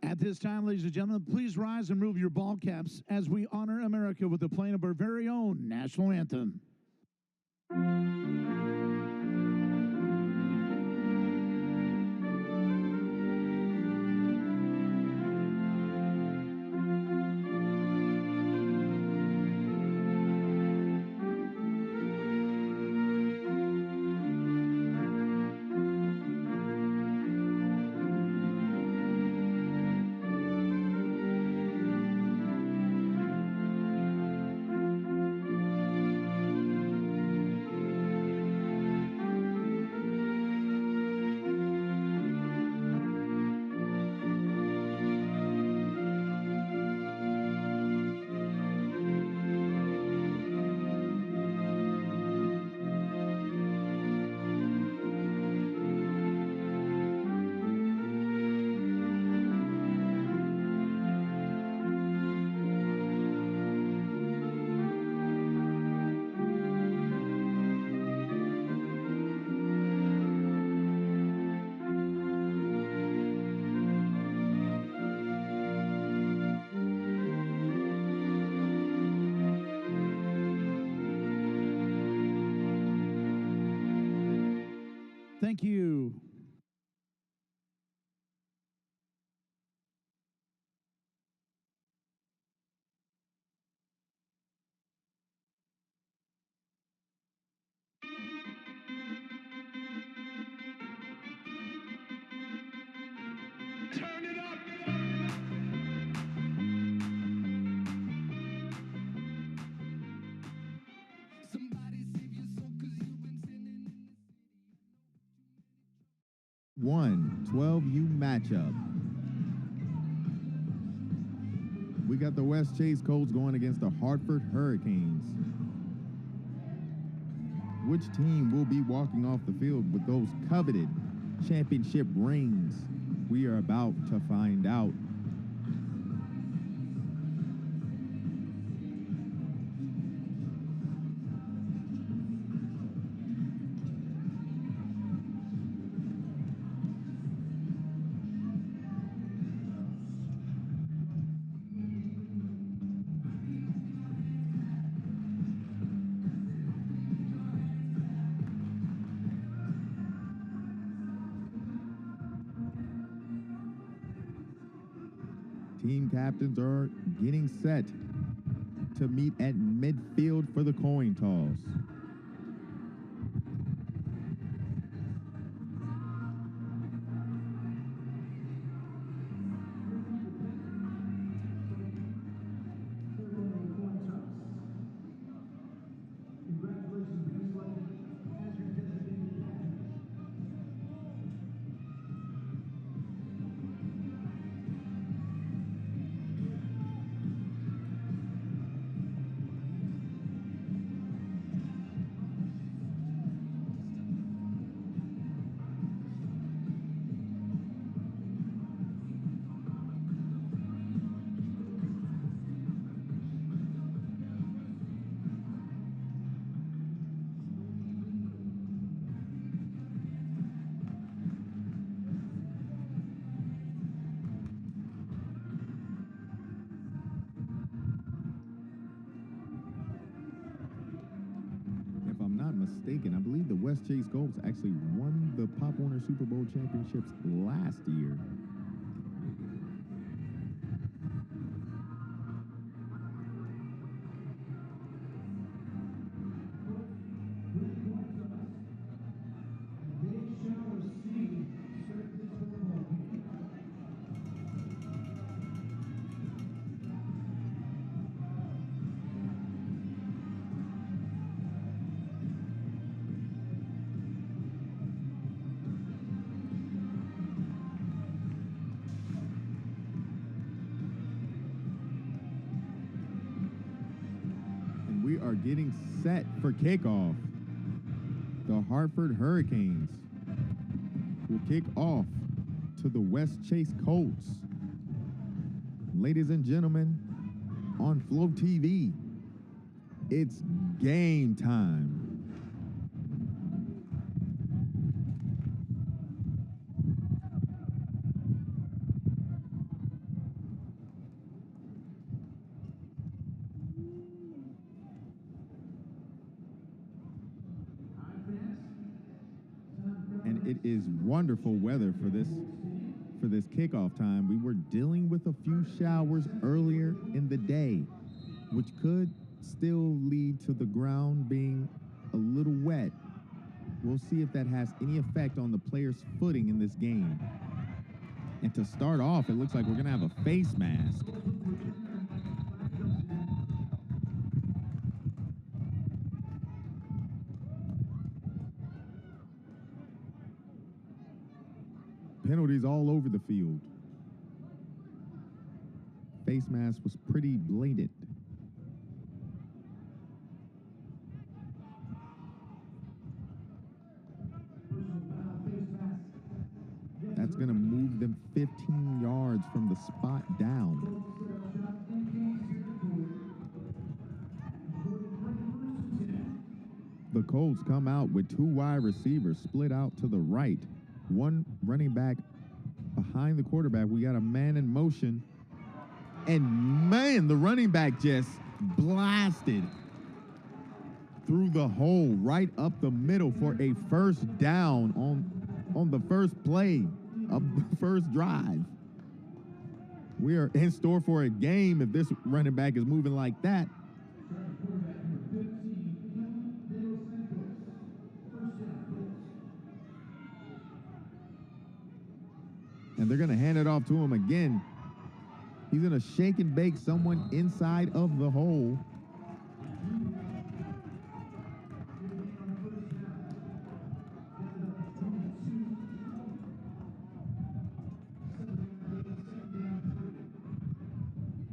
At this time, ladies and gentlemen, please rise and remove your ball caps as we honor America with the playing of our very own national anthem. Thank you. Turn it up! Somebody save your soul 'cause you've been sinning in the 1 12U matchup. We got the West Chase Colts going against the Hartford Hurricanes. Which team will be walking off the field with those coveted championship rings? We are about to find out. Team captains are getting set to meet at midfield for the coin toss. If I'm not mistaken, I believe the West Chase Colts actually won the Pop Warner Super Bowl championships last year. And we are getting set for kickoff. The Hartford Hurricanes will kick off to the West Chase Colts. Ladies and gentlemen, on Flow TV, it's game time. it is wonderful weather for this kickoff time. We were dealing with a few showers earlier in the day, which could still lead to the ground being a little wet. We'll see if that has any effect on the players' footing in this game. And to start off, it looks like we're going to have a face mask. Penalties all over the field. Face mask was pretty blatant. That's going to move them 15 yards from the spot down. The Colts come out with 2 wide receivers split out to the right. 1 running back behind the quarterback. We got a man in motion. And man, the running back just blasted through the hole right up the middle for a first down on the first play of the first drive. We are in store for a game if this running back is moving like that. And they're going to hand it off to him again. He's going to shake and bake someone inside of the hole.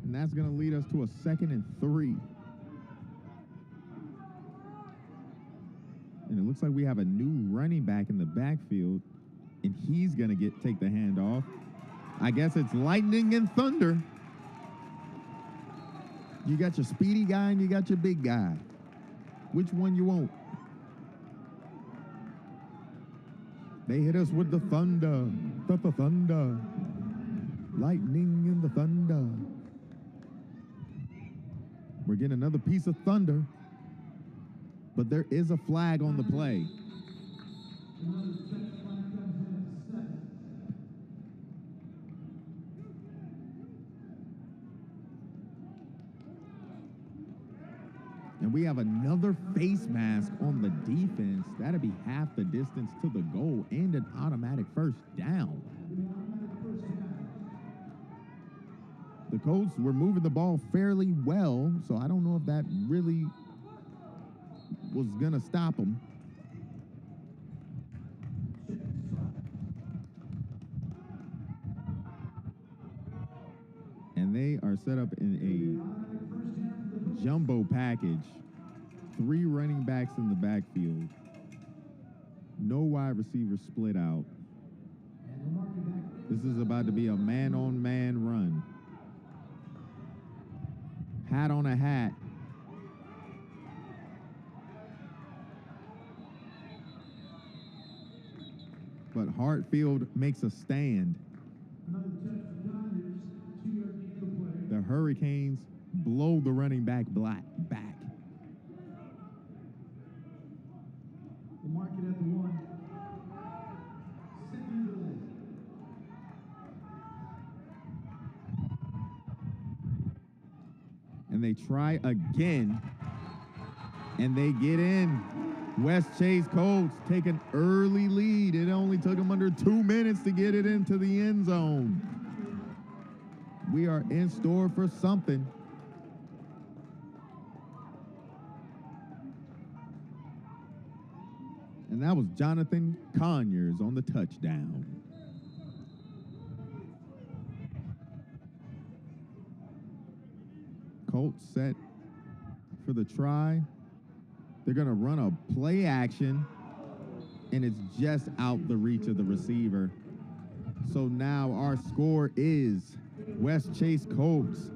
And that's going to lead us to a 2nd and 3. And it looks like we have a new running back in the backfield. And he's going to take the handoff. I guess it's lightning and thunder. You got your speedy guy and you got your big guy. Which one you want? They hit us with the thunder. The thunder. Lightning and the thunder. We're getting another piece of thunder. But there is a flag on the play. And we have another face mask on the defense. That'll be half the distance to the goal and an automatic first down. The Colts were moving the ball fairly well, so I don't know if that really was going to stop them. And they are set up in a jumbo package. 3 running backs in the backfield. No wide receivers split out. This is about to be a man-on-man run. Hat on a hat. But Hartfield makes a stand. The Hurricanes blow the running back back. We'll mark it at the 1. And they try again. And they get in. West Chase Colts take an early lead. It only took them under 2 minutes to get it into the end zone. We are in store for something. And that was Jonathan Conyers on the touchdown. Colts set for the try. They're going to run a play action, and it's just out the reach of the receiver. So now our score is West Chase Colts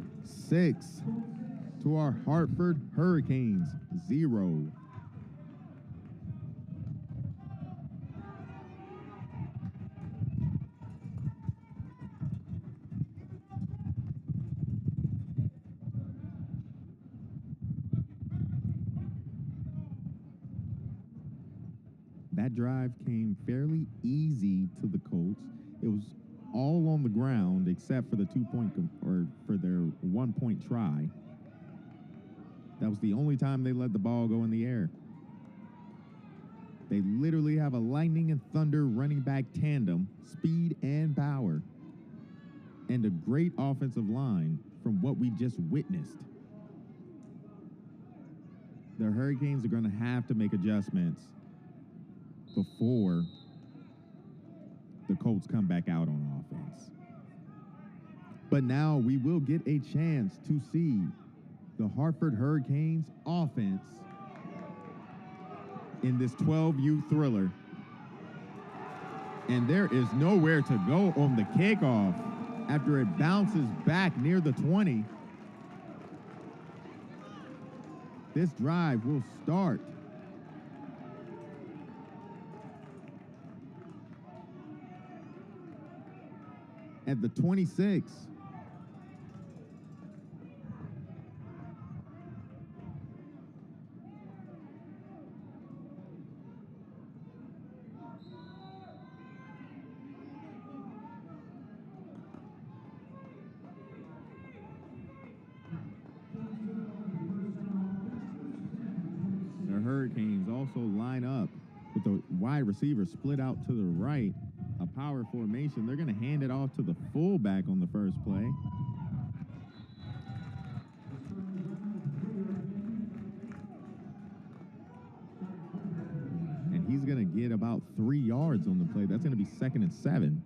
6 to our Hartford Hurricanes 0. That that drive came fairly easy to the Colts. It was all on the ground except for the 2-point or for their 1-point try. That was the only time they let the ball go in the air. They literally have a lightning and thunder running back tandem, speed and power, and a great offensive line from what we just witnessed. The Hurricanes are going to have to make adjustments before the Colts come back out on offense. But now we will get a chance to see the Hartford Hurricanes offense in this 12U thriller. And there is nowhere to go on the kickoff after it bounces back near the 20. This drive will start at the 26. The Hurricanes also line up with the wide receiver split out to the right, a power formation. They're going to hand it off to the fullback on the first play. And he's going to get about 3 yards on the play. That's going to be 2nd and 7.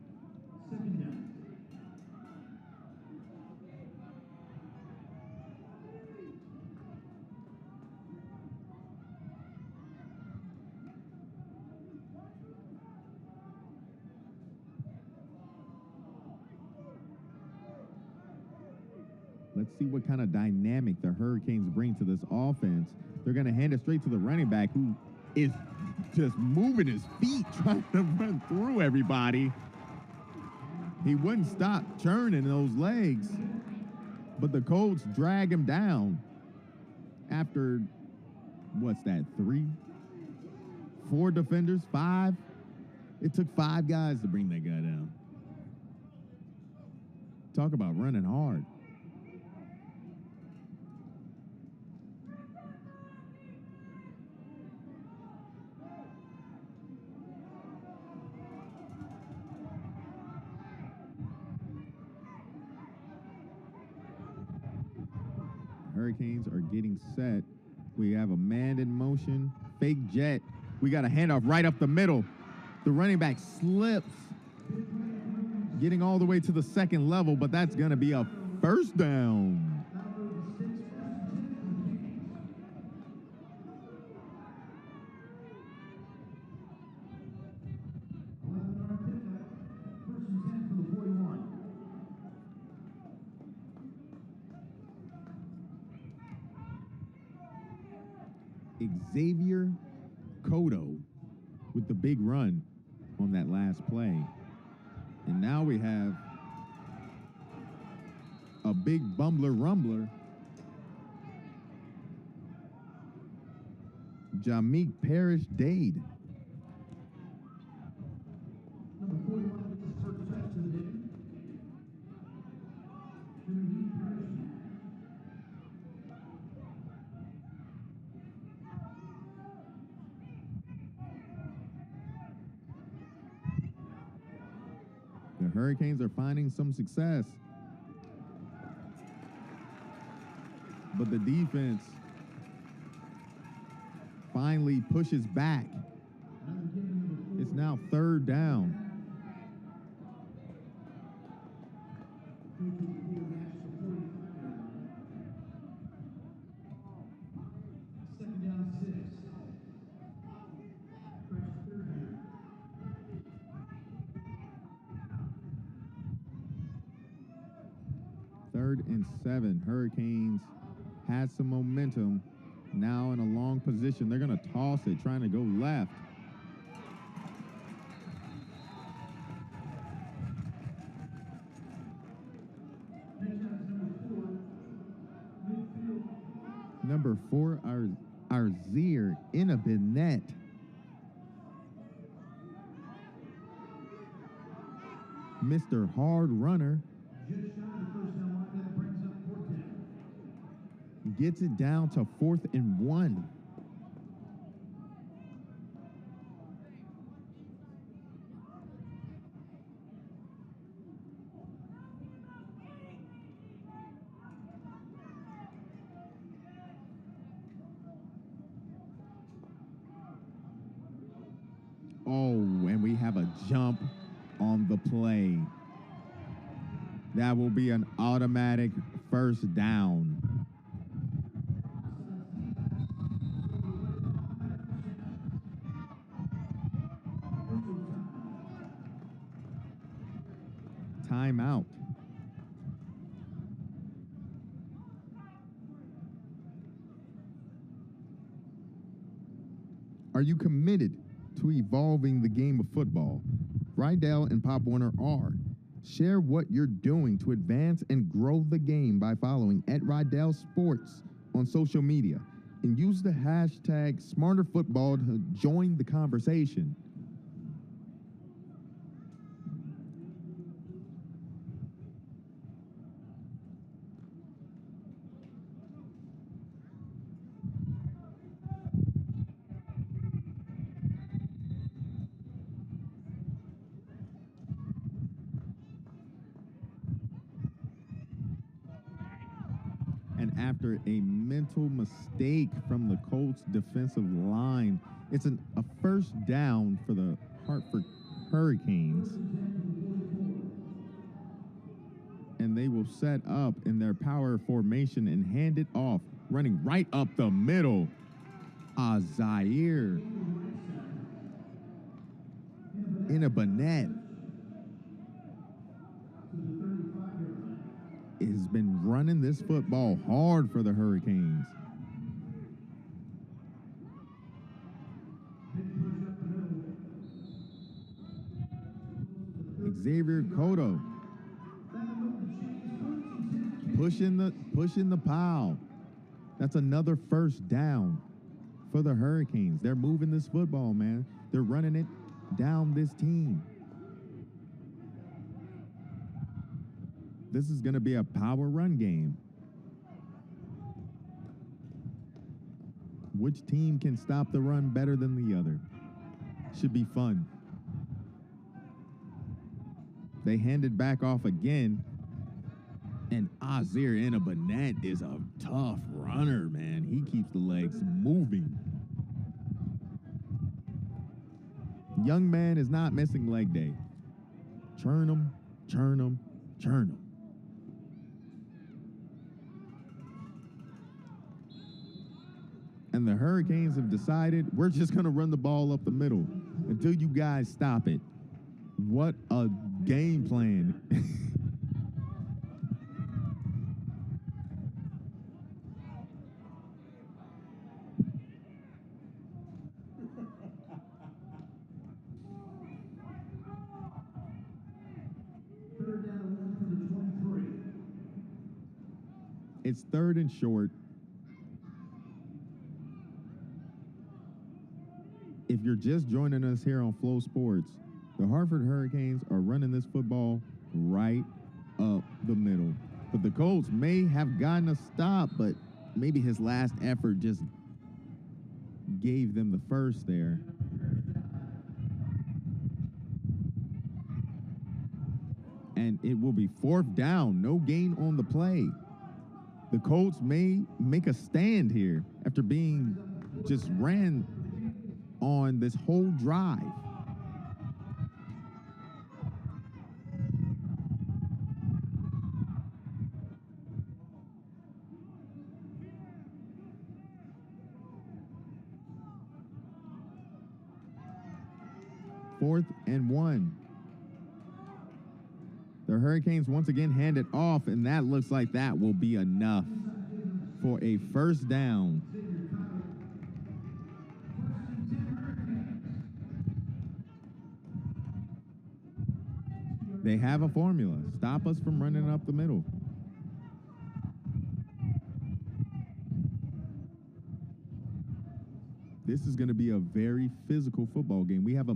Let's see what kind of dynamic the Hurricanes bring to this offense. They're going to hand it straight to the running back, who is just moving his feet, trying to run through everybody. He wouldn't stop churning those legs, but the Colts drag him down after, what's that, 3, 4 defenders, 5? It took 5 guys to bring that guy down. Talk about running hard. Hurricanes are getting set. We have a man in motion, fake jet. We got a handoff right up the middle. The running back slips, getting all the way to the 2nd level, but that's going to be a first down. Xavier Cotto with the big run on that last play. And now we have a big bumbler rumbler. Jameek Parrish Dade. The Hurricanes are finding some success, but the defense finally pushes back. It's now 3rd down. Third and 7. Hurricanes has some momentum. Now in a long position. They're going to toss it, trying to go left. Number 4, Arzir Inabinet. Mr. Hard Runner Just shy of the first down line. That brings up fourth down. gets it down to 4th and 1. Oh, and we have a jump on the play. That will be an automatic first down. Timeout. Are you committed to evolving the game of football? Rydell and Pop Warner are. Share what you're doing to advance and grow the game by following @Rydell Sports on social media and use the hashtag SmarterFootball to join the conversation. And after a mental mistake from the Colts defensive line, it's a first down for the Hartford Hurricanes. And they will set up in their power formation and hand it off, running right up the middle. Zaire Inabanet has been running this football hard for the Hurricanes. Xavier Cotto pushing the pile. That's another first down for the Hurricanes. They're moving this football, man. They're running it down this team. This is going to be a power run game. Which team can stop the run better than the other? Should be fun. They hand it back off again. And Azir Inabanet is a tough runner, man. He keeps the legs moving. Young man is not missing leg day. Churn him, churn him, churn him. And the Hurricanes have decided we're just going to run the ball up the middle until you guys stop it. What a game plan. Third down and 1 for the 23. It's 3rd and short. If you're just joining us here on Flow Sports, the Hartford Hurricanes are running this football right up the middle. But the Colts may have gotten a stop, but maybe his last effort just gave them the first there. And it will be 4th down, no gain on the play. The Colts may make a stand here after being just ran on this whole drive. Fourth and 1. The Hurricanes once again hand it off, and that looks like that will be enough for a first down. They have a formula. Stop us from running up the middle. This is going to be a very physical football game. We have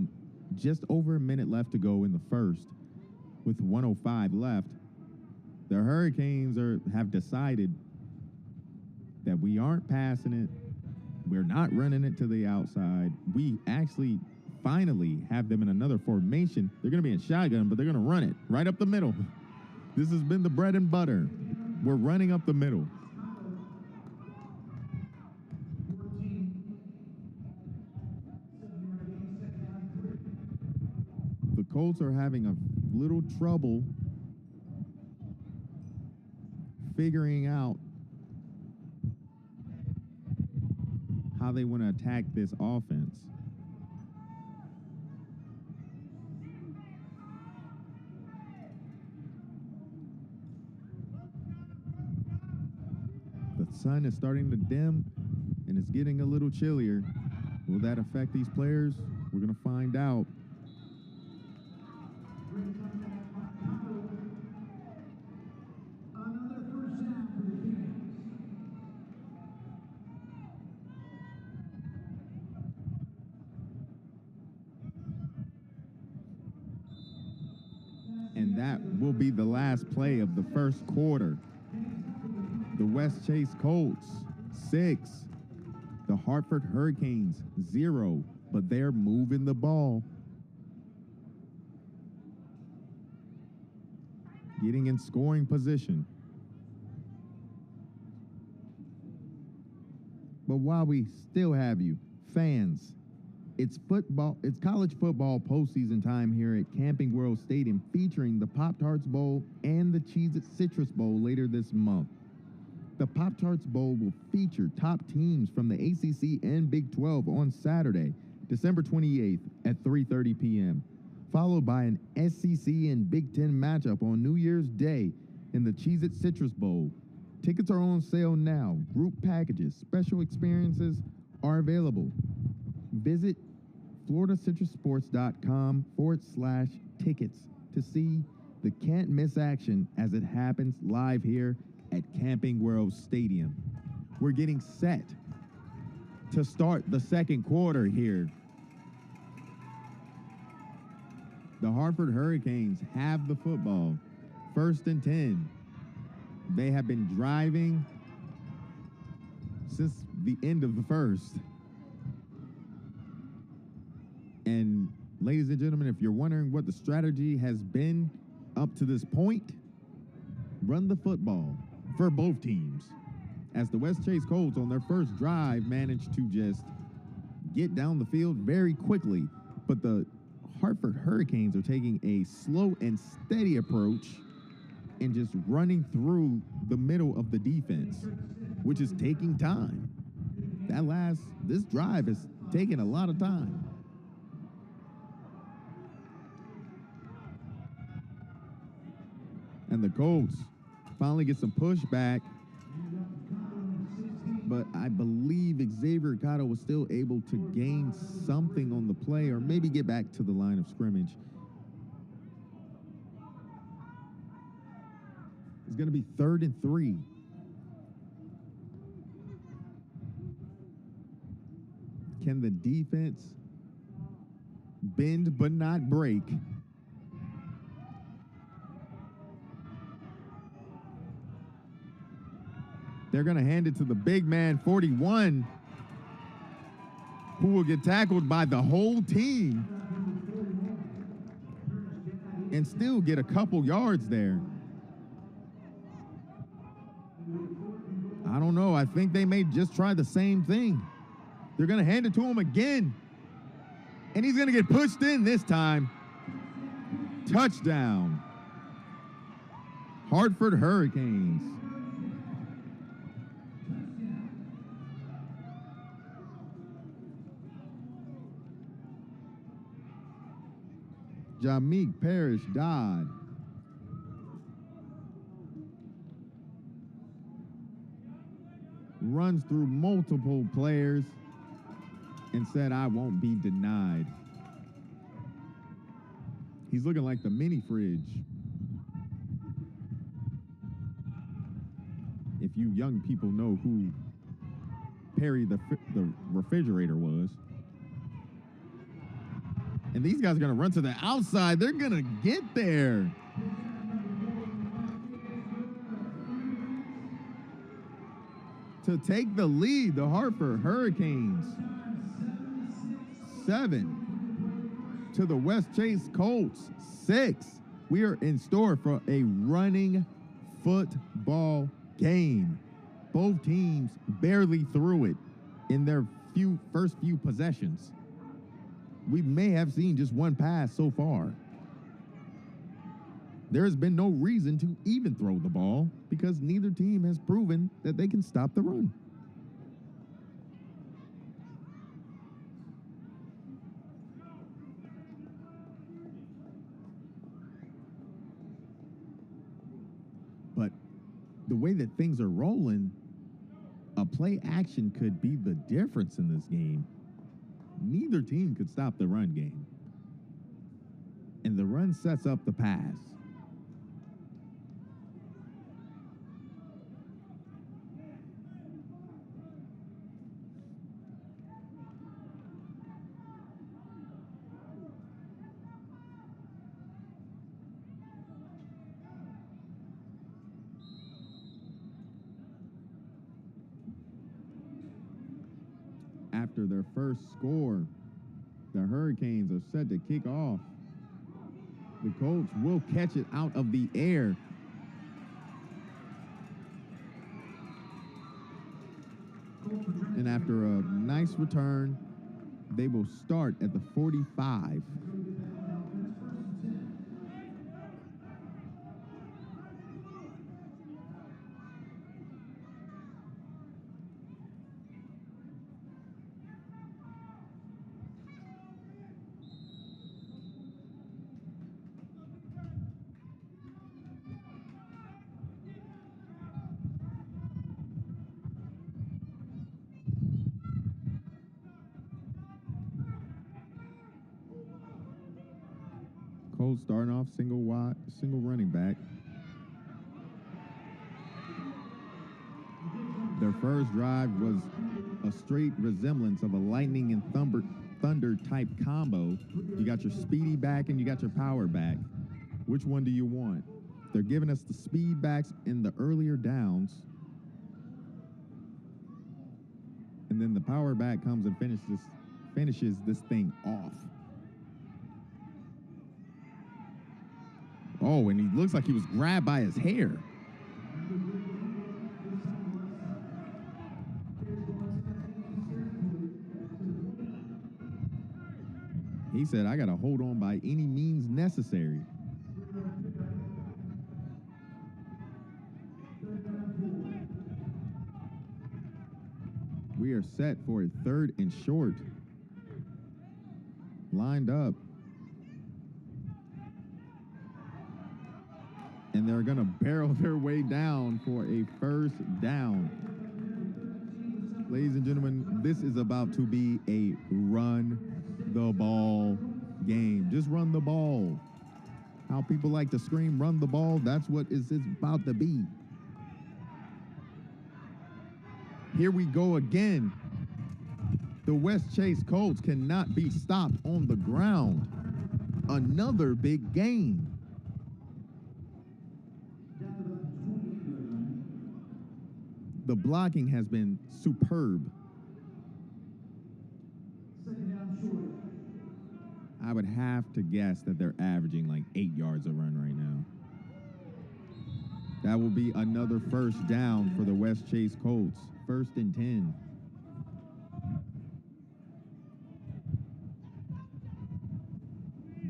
just over a minute left to go in the first. with 105 left. The Hurricanes have decided that we aren't passing it. We're not running it to the outside. We actually finally have them in another formation. They're going to be in shotgun, but they're going to run it right up the middle. This has been the bread and butter. We're running up the middle. The Colts are having a little trouble figuring out how they want to attack this offense. The sun is starting to dim and it's getting a little chillier. Will that affect these players? We're going to find out. And that will be the last play of the first quarter. The West Chase Colts, 6. The Hartford Hurricanes, 0. But they're moving the ball. Getting in scoring position. But while we still have you, fans, it's college football postseason time here at Camping World Stadium, featuring the Pop-Tarts Bowl and the Cheez-It Citrus Bowl later this month. The Pop-Tarts Bowl will feature top teams from the ACC and Big 12 on Saturday, December 28th at 3:30 p.m., followed by an SEC and Big 10 matchup on New Year's Day in the Cheez-It Citrus Bowl. Tickets are on sale now. Group packages, special experiences are available. Visit FloridaCitrusSports.com/tickets to see the can't miss action as it happens live here at Camping World Stadium. We're getting set to start the second quarter here. The Hartford Hurricanes have the football. 1st and 10. They have been driving since the end of the first. And ladies and gentlemen, if you're wondering what the strategy has been up to this point, run the football for both teams. As the West Chase Colts on their first drive managed to just get down the field very quickly, but the Hartford Hurricanes are taking a slow and steady approach and just running through the middle of the defense, which is taking time. This drive is taking a lot of time. And the Colts finally get some pushback, but I believe Xavier Cotto was still able to gain something on the play or maybe get back to the line of scrimmage. It's going to be 3rd and 3. Can the defense bend but not break? They're going to hand it to the big man, 41, who will get tackled by the whole team and still get a couple yards there. I don't know. I think they may just try the same thing. They're going to hand it to him again. And he's going to get pushed in this time. Touchdown. Hartford Hurricanes. Jameek Parrish Dodd. Runs through multiple players and said, "I won't be denied." He's looking like the mini fridge. If you young people know who Perry the refrigerator was. And these guys are going to run to the outside. They're going to get there. To take the lead, the Hartford Hurricanes. 7 to the West Chase Colts. 6. We are in store for a running football game. Both teams barely threw it in their first few possessions. We may have seen just one pass so far. There has been no reason to even throw the ball because neither team has proven that they can stop the run. But the way that things are rolling, a play action could be the difference in this game. Neither team could stop the run game. And the run sets up the pass. After their first score, the Hurricanes are set to kick off. The Colts will catch it out of the air. And after a nice return, they will start at the 45. Colts starting off single running back. Their first drive was a straight resemblance of a lightning and thunder type combo. You got your speedy back and you got your power back. Which one do you want? They're giving us the speed backs in the earlier downs. And then the power back comes and finishes this thing off. Oh, and he looks like he was grabbed by his hair. He said, I got to hold on by any means necessary. We are set for a 3rd and short. Lined up. And they're going to barrel their way down for a 1st down. Ladies and gentlemen, this is about to be a run the ball game. Just run the ball. How people like to scream, run the ball, that's what it's about to be. Here we go again. The West Chase Colts cannot be stopped on the ground. Another big game. The blocking has been superb. I would have to guess that they're averaging like 8 yards a run right now. That will be another 1st down for the West Chase Colts. 1st and 10.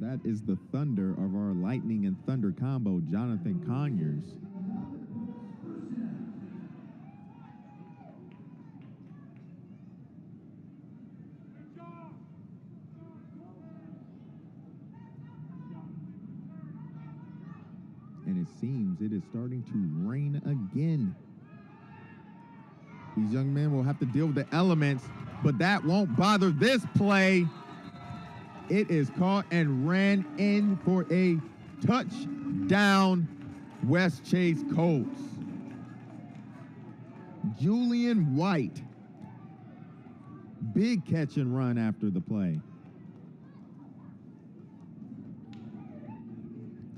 That is the thunder of our lightning and thunder combo, Jonathan Conyers. And it seems it is starting to rain again. These young men will have to deal with the elements, but that won't bother this play. It is caught and ran in for a touchdown, West Chase Colts. Julian White. Big catch and run after the play.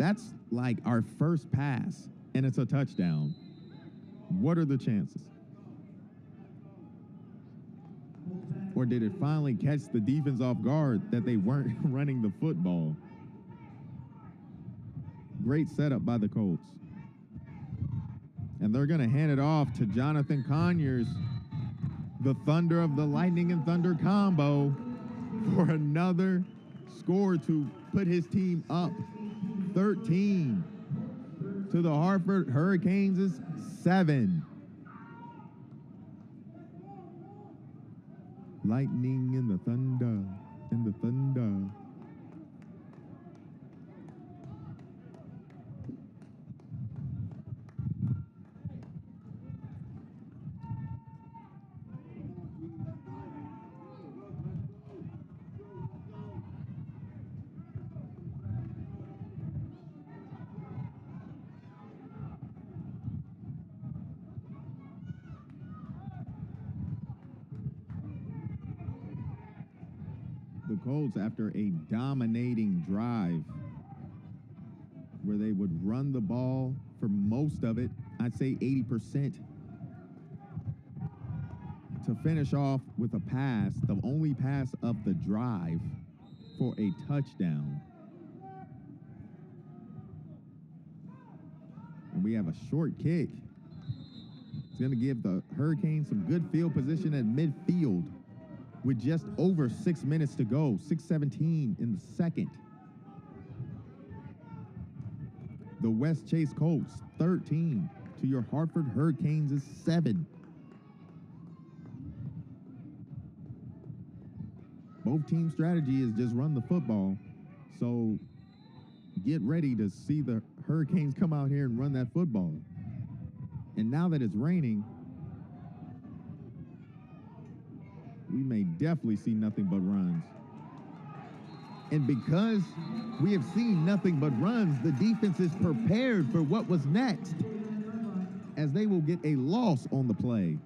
that's like our first pass, and it's a touchdown. What are the chances? Or did it finally catch the defense off guard that they weren't running the football? Great setup by the Colts. And they're going to hand it off to Jonathan Conyers, the Thunder of the Lightning and Thunder combo, for another score to put his team up 13 to the Hartford Hurricanes' 7. Lightning and the Thunder, and the Thunder. The Colts, after a dominating drive where they would run the ball for most of it, I'd say 80%, to finish off with a pass, the only pass of the drive, for a touchdown. And we have a short kick. It's going to give the Hurricanes some good field position at midfield with just over 6 minutes to go, 6:17 in the second. The West Chase Colts, 13 to your Hartford Hurricanes' 7. Both team strategy is just run the football. So get ready to see the Hurricanes come out here and run that football. And now that it's raining, we may definitely see nothing but runs. And because we have seen nothing but runs, the defense is prepared for what was next, as they will get a loss on the play.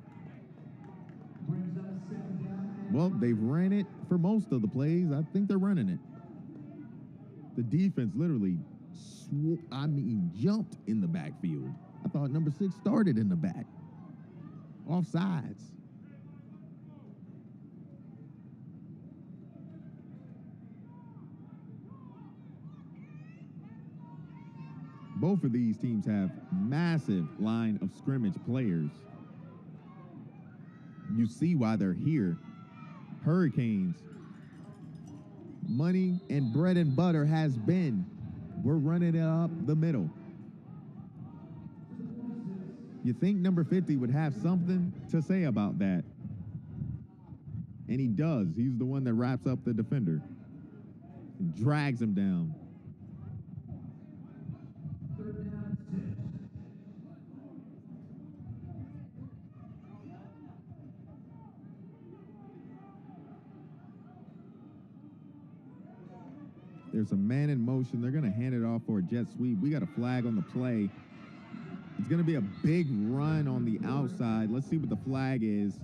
Well, they've ran it for most of the plays. I think they're running it. The defense literally, jumped in the backfield. I thought number 6 started in the back. Offsides. Both of these teams have massive line of scrimmage players. You see why they're here. Hurricanes, money and bread and butter has been, we're running it up the middle. You think number 50 would have something to say about that. And he does. He's the one that wraps up the defender and drags him down. There's a man in motion. They're going to hand it off for a jet sweep. We got a flag on the play. It's going to be a big run on the outside. Let's see what the flag is.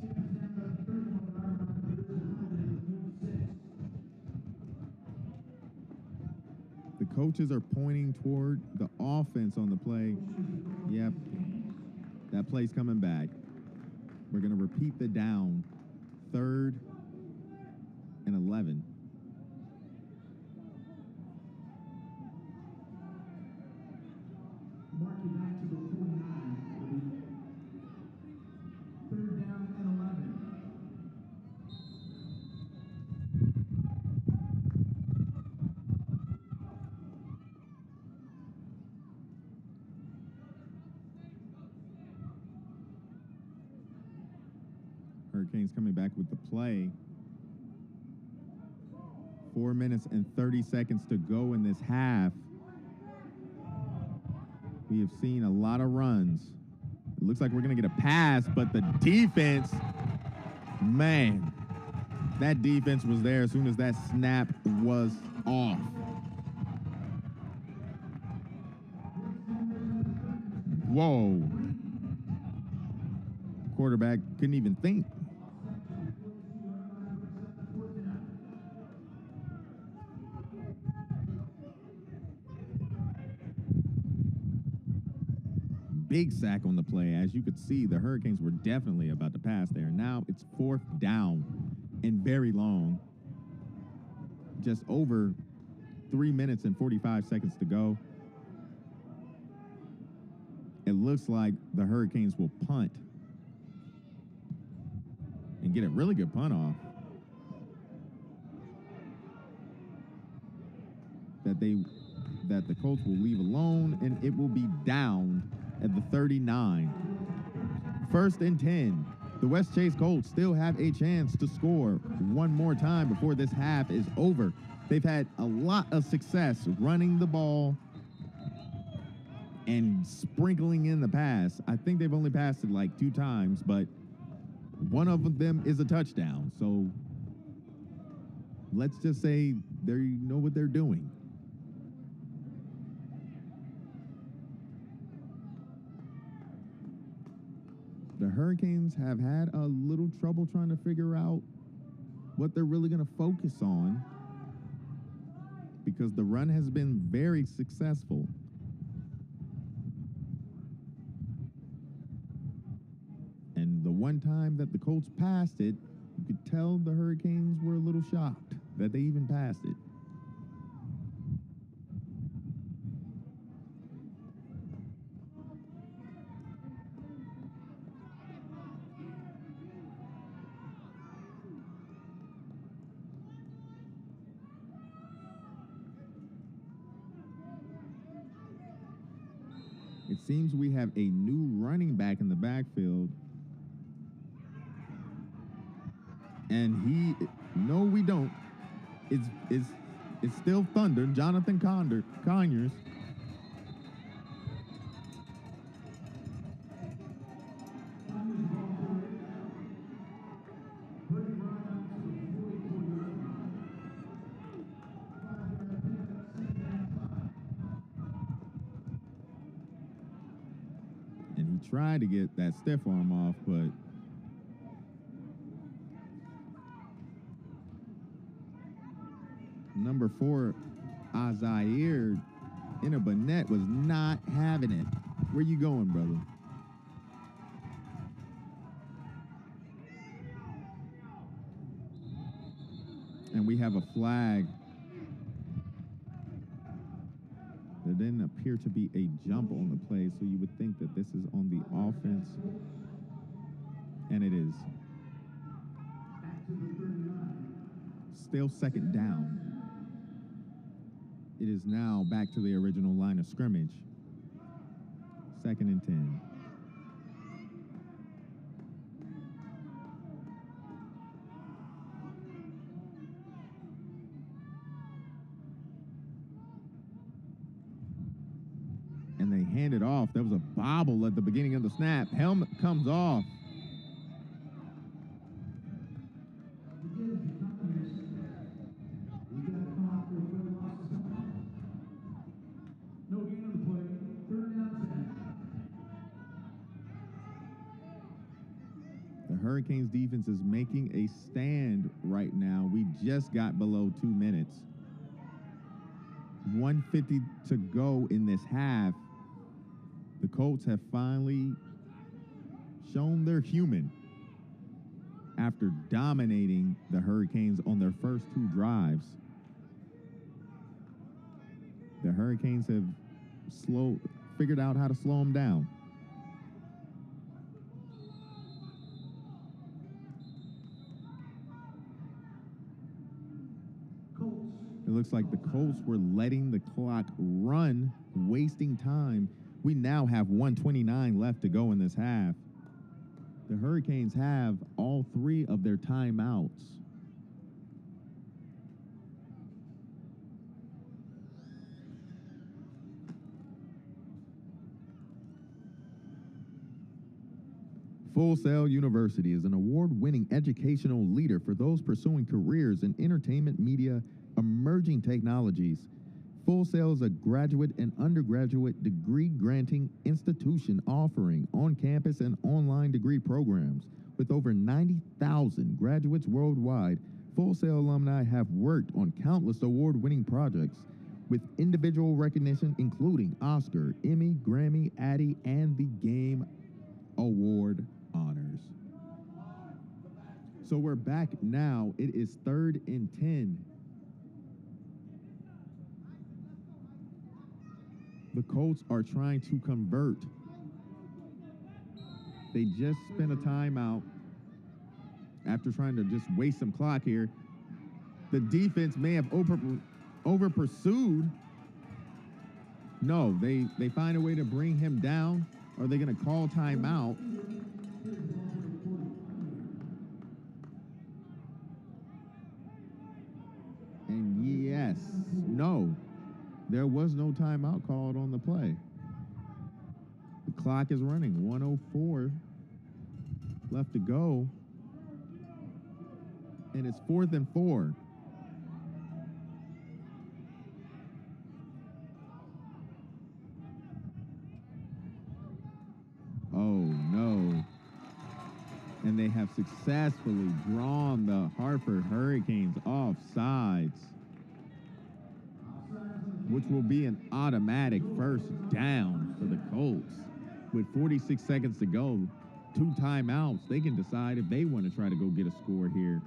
The coaches are pointing toward the offense on the play. Yep, that play's coming back. We're going to repeat the down. 3rd and 11. Mark it back to the 49. 3rd down and 11. Hurricanes coming back with the play. 4 minutes and 30 seconds to go in this half. We have seen a lot of runs. It looks like we're going to get a pass, but the defense, man, that defense was there as soon as that snap was off. Whoa. Quarterback couldn't even think. big sack on the play. As you could see, the Hurricanes were definitely about to pass there. Now it's 4th down and very long. Just over 3 minutes and 45 seconds to go. It looks like the Hurricanes will punt and get a really good punt off. That the Colts will leave alone, and it will be down at the 39. 1st and 10. The West Chase Colts still have a chance to score one more time before this half is over. They've had a lot of success running the ball and sprinkling in the pass. I think they've only passed it like 2 times, but one of them is a touchdown. So let's just say they know what they're doing. The Hurricanes have had a little trouble trying to figure out what they're really going to focus on because the run has been very successful. And the one time that the Colts passed it, you could tell the Hurricanes were a little shocked that they even passed it. It seems we have a new running back in the backfield. And no, we don't. It's still Thunder, Jonathan Conyers. And he tried to get that stiff arm off, but number 4, Azaire Inabanet was not having it. Where you going, brother? And we have a flag. There didn't appear to be a jump on the play, so you would think that this is on the offense. And it is. Still 2nd down. It is now back to the original line of scrimmage. 2nd and 10. And they hand it off. There was a bobble at the beginning of the snap. Helmet comes off. Hurricanes defense is making a stand right now. We just got below 2 minutes. 1:50 to go in this half. The Colts have finally shown they're human after dominating the Hurricanes on their first 2 drives. The Hurricanes have figured out how to slow them down. It looks like the Colts were letting the clock run, wasting time. We now have 1:29 left to go in this half. The Hurricanes have all 3 of their timeouts. Full Sail University is an award-winning educational leader for those pursuing careers in entertainment, media, emerging technologies. Full Sail is a graduate and undergraduate degree-granting institution offering on-campus and online degree programs. With over 90,000 graduates worldwide, Full Sail alumni have worked on countless award-winning projects. with individual recognition including Oscar, Emmy, Grammy, Addy, and the Game Award honors. So we're back now. It is 3rd and 10. The Colts are trying to convert. They just spent a timeout after trying to just waste some clock here. The defense may have over pursued. No, they find a way to bring him down. Are they going to call timeout? And yes, no, there was no timeout called on the play. The clock is running. 1:04 left to go. And it's 4th and 4. Oh, no. And they have successfully drawn the Hartford Hurricanes off sides, which will be an automatic first down for the Colts. With 46 seconds to go, 2 timeouts, they can decide if they want to try to go get a score here.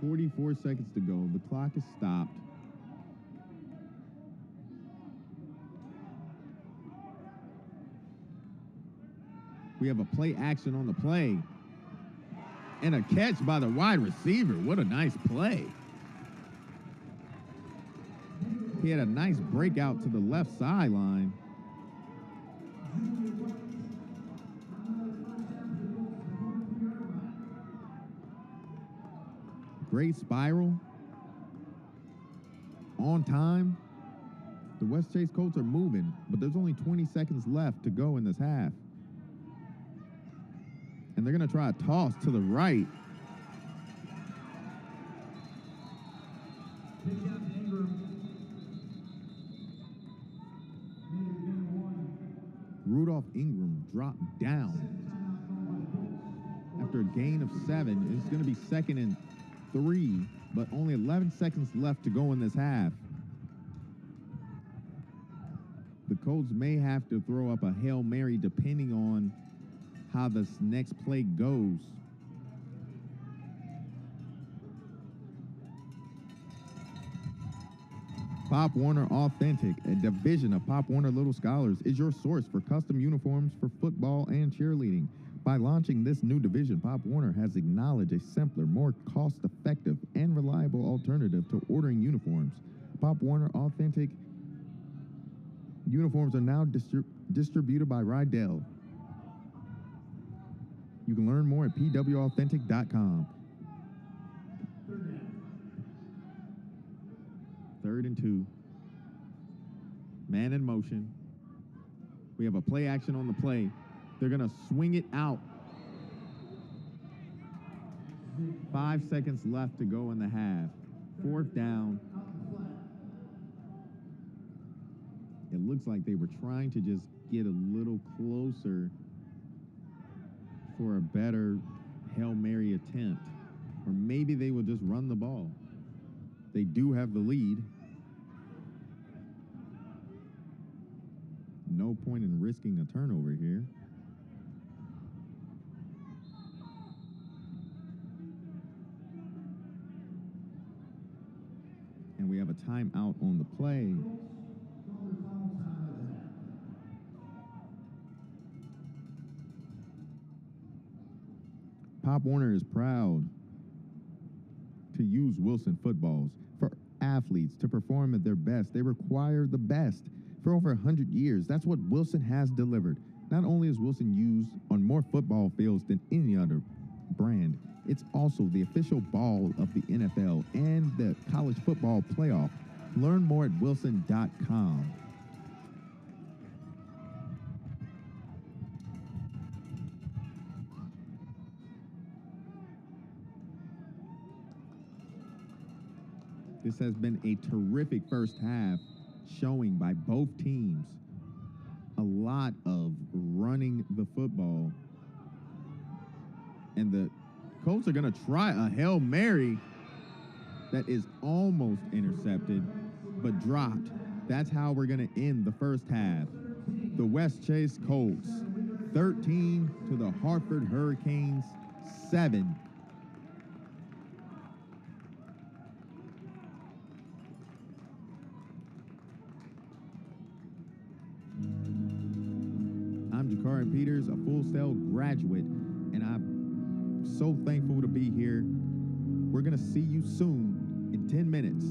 .44 seconds to go. The clock is stopped. We have a play action on the play. And a catch by the wide receiver. What a nice play. He had a nice breakout to the left sideline. Great spiral. On time. The West Chase Colts are moving, but there's only 20 seconds left to go in this half. And they're going to try a toss to the right. Rudolph Ingram dropped down after a gain of 7. It's going to be 2nd and 3, but only 11 seconds left to go in this half. The Colts may have to throw up a Hail Mary depending on how this next play goes. Pop Warner Authentic, a division of Pop Warner Little Scholars, is your source for custom uniforms for football and cheerleading. By launching this new division, Pop Warner has acknowledged a simpler, more cost-effective, and reliable alternative to ordering uniforms. Pop Warner Authentic uniforms are now distributed by Rydell. You can learn more at pwauthentic.com. 3rd and 2. Man in motion. We have a play action on the play. They're going to swing it out. 5 seconds left to go in the half. 4th down. It looks like they were trying to just get a little closer for a better Hail Mary attempt. Or maybe they will just run the ball. They do have the lead. No point in risking a turnover here. And we have a timeout on the play. Pop Warner is proud to use Wilson footballs. For athletes to perform at their best, they require the best. For over 100 years, that's what Wilson has delivered. Not only is Wilson used on more football fields than any other brand, it's also the official ball of the NFL and the college football playoff. Learn more at wilson.com. This has been a terrific first half showing by both teams. A lot of running the football. And the Colts are going to try a Hail Mary that is almost intercepted, but dropped. That's how we're going to end the first half. The West Chase Colts, 13 to the Hartford Hurricanes, 7. I'm Jakari Peters, a Full Sail graduate, and I'm so thankful to be here. We're going to see you soon in 10 minutes.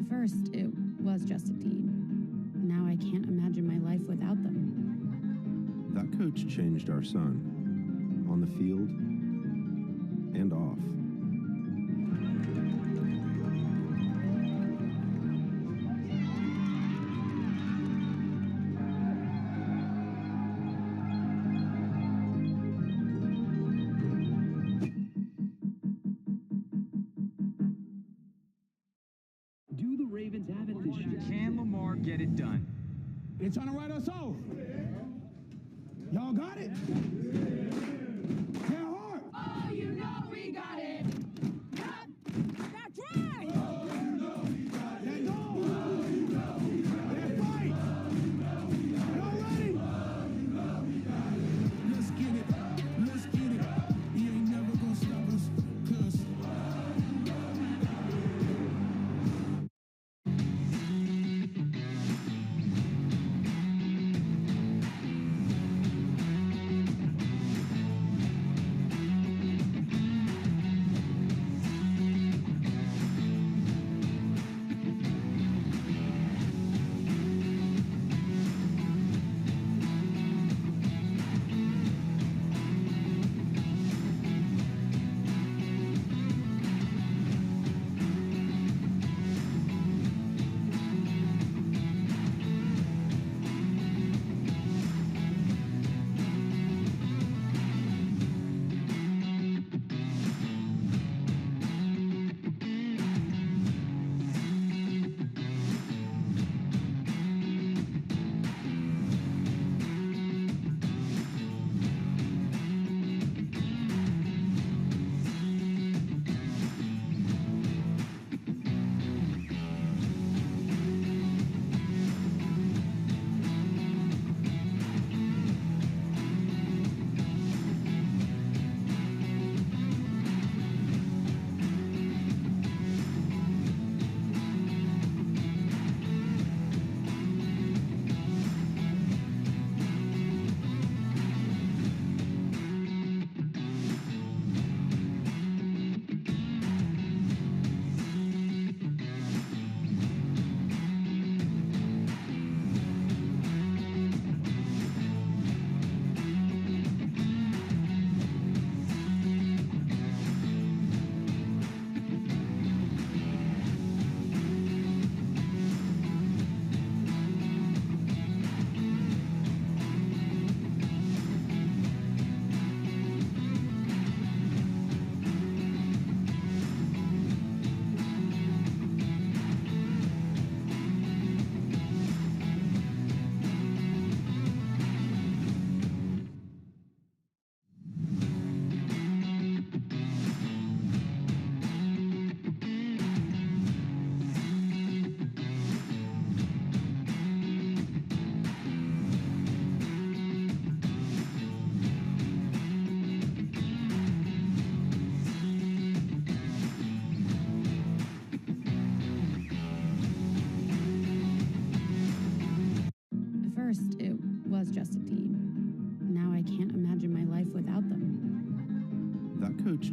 First, it was just a team. Now I can't imagine my life without them. That coach changed our son, on the field and off. Do the Ravens have it this year? Can Lamar get it done? They're trying to write us off. Y'all got it? Yeah, hard. Oh, you know we got it. That's right. Let's go. Let's fight. Y'all ready? Let's get it. Let's get it. He ain't never gonna stop us, 'cause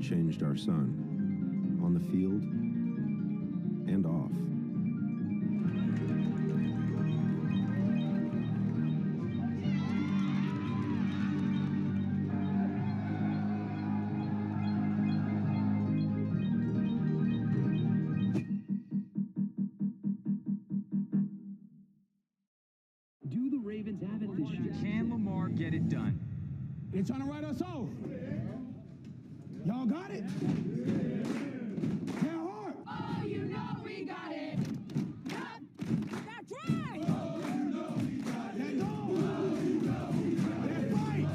changed our son, on the field and off. Do the Ravens have it this year? Can Lamar get it done? They're trying to write us off. Y'all got it? Tell hard. Oh, you know we got it. Yup. That's right. Let's go. Let's fight.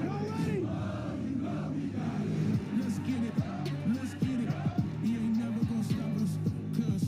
Y'all ready? Let's get it. Let's get it. He ain't never gonna stop us, 'cause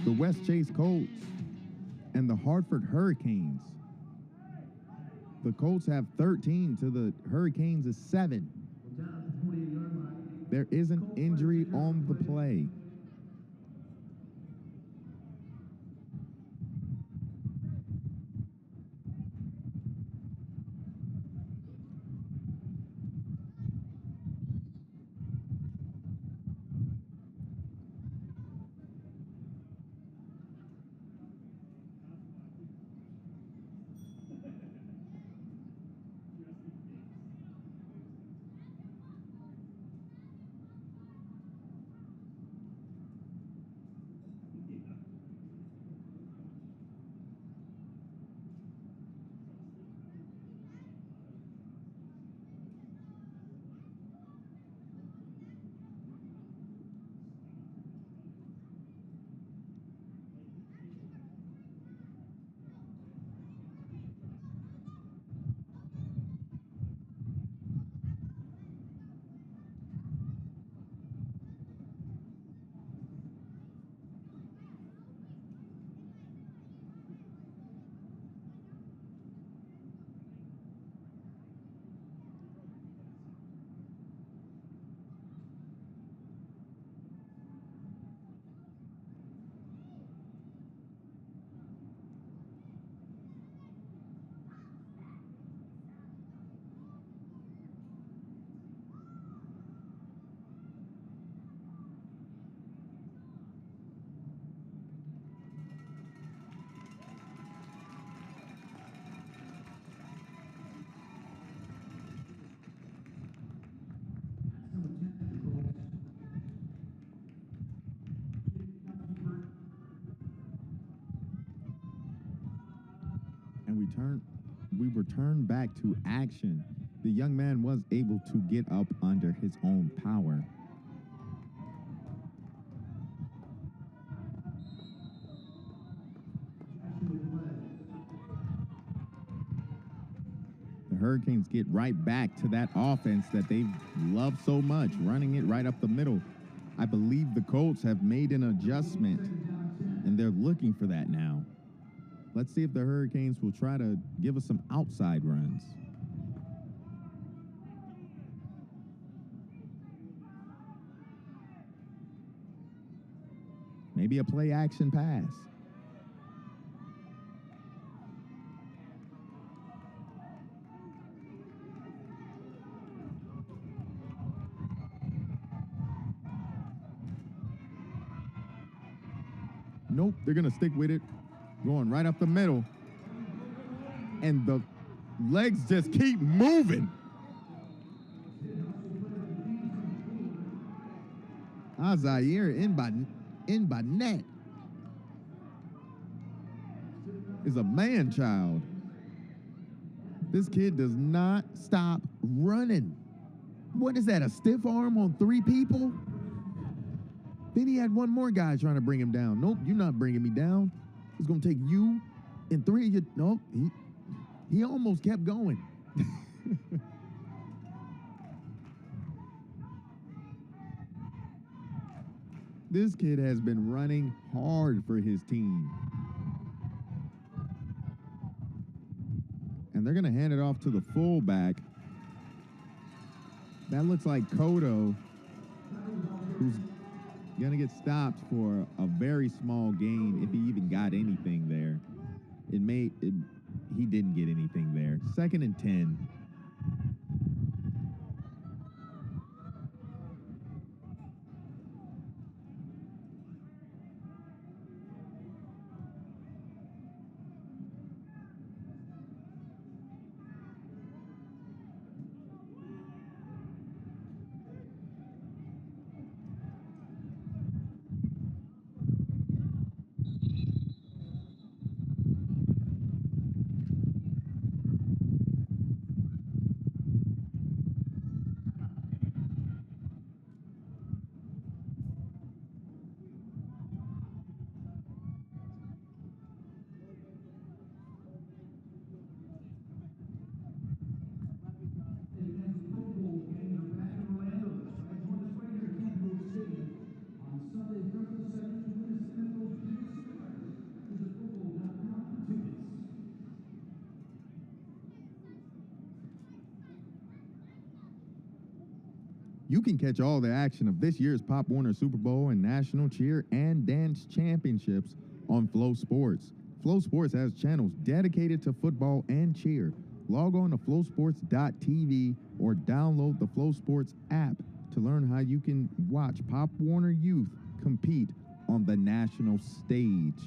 The West Chase Colts and the Hartford Hurricanes. The Colts have 13 to the Hurricanes' 7. There is an injury on the play. return back to action. The young man was able to get up under his own power. The Hurricanes get right back to that offense that they love so much, running it right up the middle. I believe the Colts have made an adjustment, and they're looking for that now. Let's see if the Hurricanes will try to give us some outside runs. Maybe a play action pass. Nope, they're going to stick with it. Going right up the middle. And the legs just keep moving. Zaire in by net is a man-child. This kid does not stop running. What is that, a stiff arm on 3 people? Then he had one more guy trying to bring him down. Nope, you're not bringing me down. It's going to take you and 3 of you. Nope, he almost kept going. This kid has been running hard for his team. And they're going to hand it off to the fullback. That looks like Kodo, who's going to get stopped for a very small gain, if he even got anything there. He didn't get anything there. 2nd and 10. You can catch all the action of this year's Pop Warner Super Bowl and National Cheer and Dance Championships on Flow Sports. Flow Sports has channels dedicated to football and cheer. Log on to flowsports.tv or download the Flow Sports app to learn how you can watch Pop Warner Youth compete on the national stage.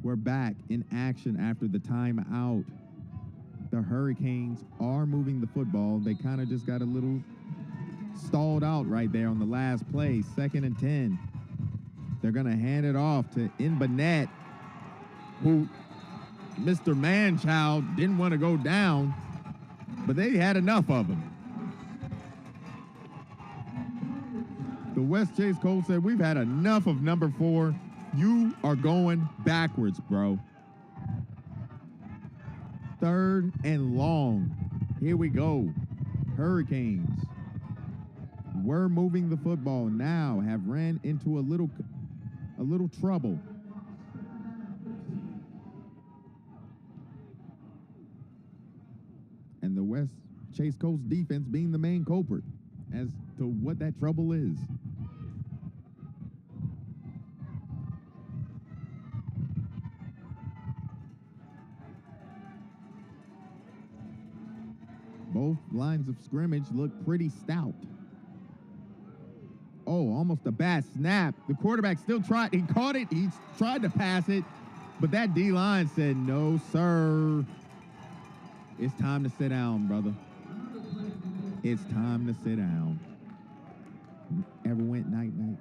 We're back in action after the timeout. The Hurricanes are moving the football. They kind of just got a little stalled out right there on the last play. 2nd and 10. They're going to hand it off to Inbanet, who Mr. Manchild didn't want to go down, but they had enough of him. The West Chase Colts said, we've had enough of number 4. You are going backwards, bro. 3rd and long. Here we go. Hurricanes. We're moving the football now, have ran into a little trouble. And the West Chase Coast defense being the main culprit as to what that trouble is. Both lines of scrimmage look pretty stout. Oh, almost a bad snap. The quarterback still tried. He caught it. He tried to pass it. But that D-line said, no, sir. It's time to sit down, brother. It's time to sit down. Ever went night-night?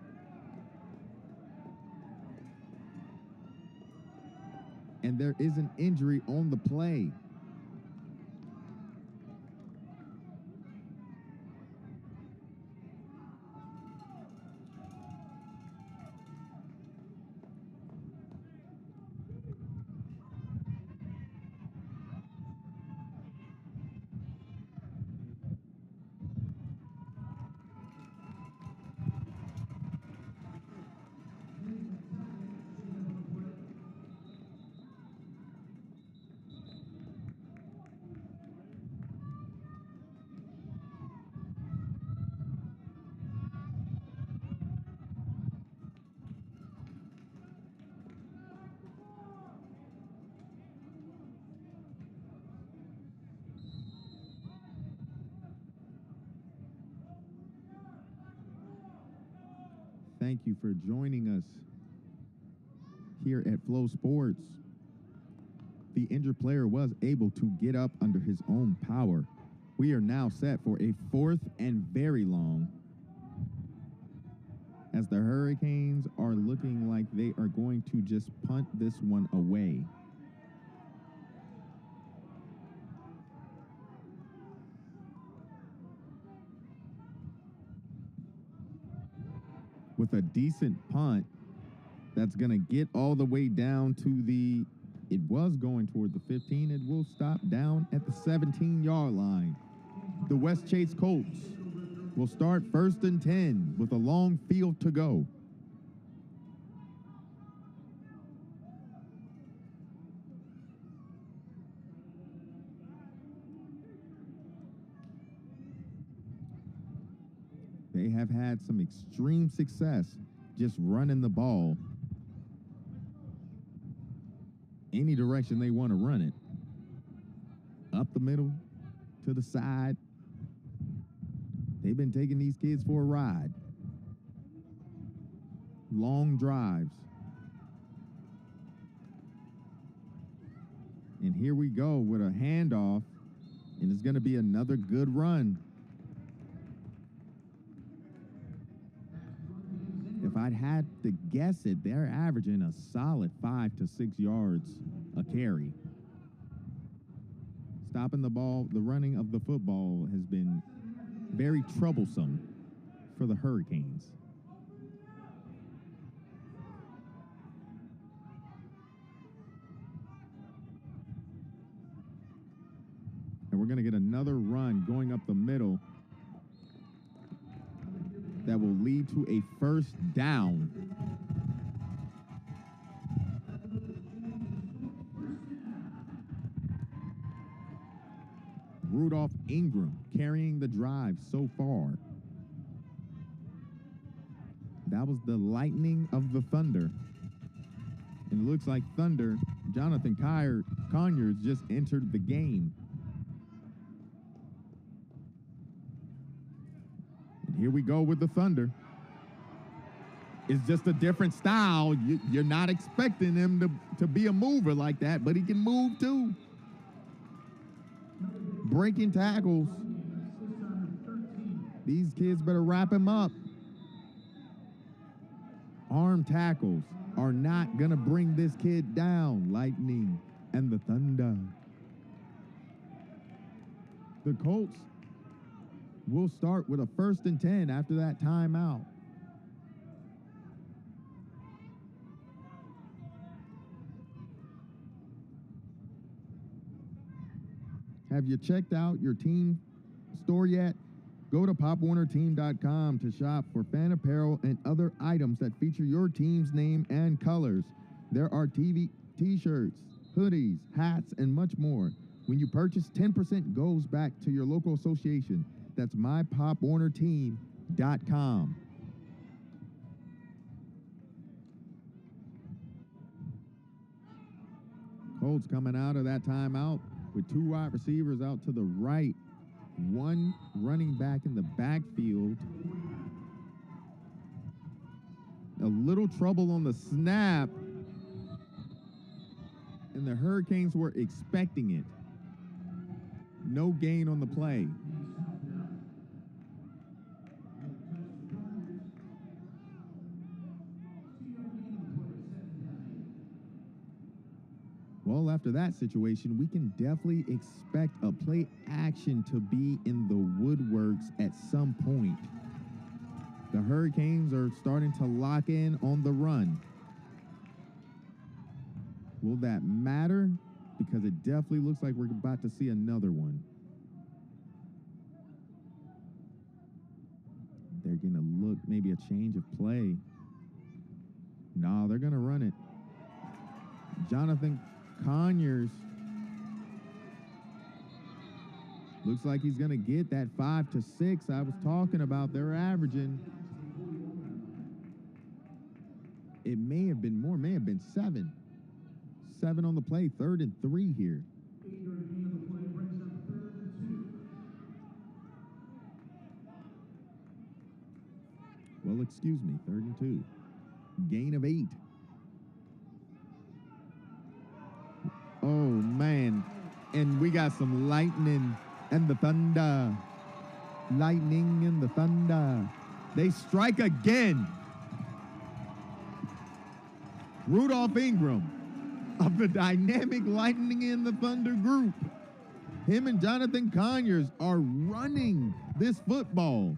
And there is an injury on the play. Thank you for joining us here at Flow Sports. The injured player was able to get up under his own power. We are now set for a 4th and very long, as the Hurricanes are looking like they are going to just punt this one away. With a decent punt, that's going to get all the way down to the, it was going toward the 15. It will stop down at the 17-yard line. The West Chase Colts will start 1st and 10 with a long field to go. They have had some extreme success just running the ball any direction they want to run it. Up the middle, to the side. They've been taking these kids for a ride. Long drives. And here we go with a handoff, and it's going to be another good run. If I'd had to guess it, they're averaging a solid 5 to 6 yards a carry. Stopping the ball, the running of the football has been very troublesome for the Hurricanes. And we're going to get another run going up the middle that will lead to a 1st down. Rudolph Ingram carrying the drive so far. That was the lightning of the Thunder. And it looks like Thunder, Jonathan Conyers just entered the game. And here we go with the Thunder. It's just a different style. You're not expecting him to be a mover like that, but he can move too. Breaking tackles. These kids better wrap him up. Arm tackles are not going to bring this kid down. Lightning and the Thunder. The Colts will start with a 1st and 10 after that timeout. Have you checked out your team store yet? Go to popwarnerteam.com to shop for fan apparel and other items that feature your team's name and colors. There are t-shirts, hoodies, hats, and much more. When you purchase, 10% goes back to your local association. That's mypopwarnerteam.com. Colts coming out of that timeout with 2 wide receivers out to the right, 1 running back in the backfield. A little trouble on the snap, and the Hurricanes were expecting it. No gain on the play. Well, after that situation, we can definitely expect a play action to be in the woodworks at some point. The Hurricanes are starting to lock in on the run. Will that matter? Because it definitely looks like we're about to see another one. They're going to look maybe a change of play. No, they're going to run it. Jonathan Conyers looks like he's going to get that 5 to 6 I was talking about. They're averaging. It may have been more, may have been 7. 7 on the play, 3rd and 3 here. Well, excuse me, 3rd and 2. Gain of 8. Oh, man. And we got some lightning and the thunder. Lightning and the thunder. They strike again. Rudolph Ingram of the Dynamic Lightning and the Thunder group. Him and Jonathan Conyers are running this football,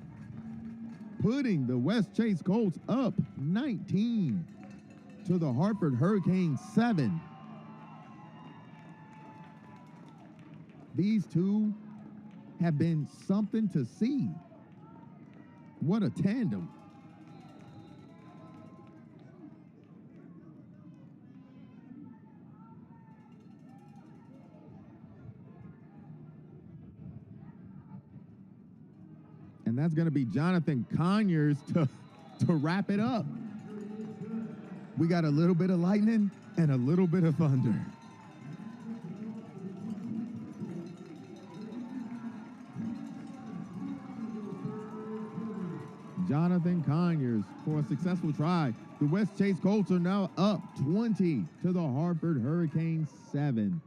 putting the West Chase Colts up 19 to the Hartford Hurricanes 7. These two have been something to see. What a tandem. And that's going to be Jonathan Conyers to wrap it up. We got a little bit of lightning and a little bit of thunder. Jonathan Conyers for a successful try. The West Chase Colts are now up 20 to the Hartford Hurricanes 7.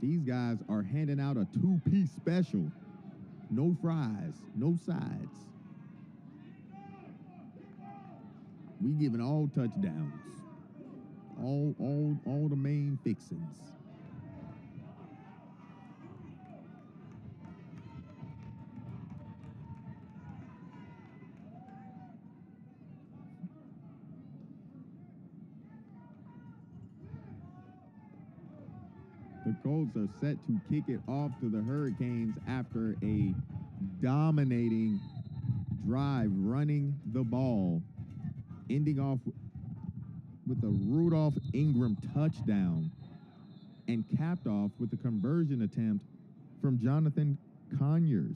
These guys are handing out a 2-piece special. No fries, no sides. We giving all touchdowns. All the main fixings. The Colts are set to kick it off to the Hurricanes after a dominating drive, running the ball, ending off with a Rudolph Ingram touchdown, and capped off with a conversion attempt from Jonathan Conyers.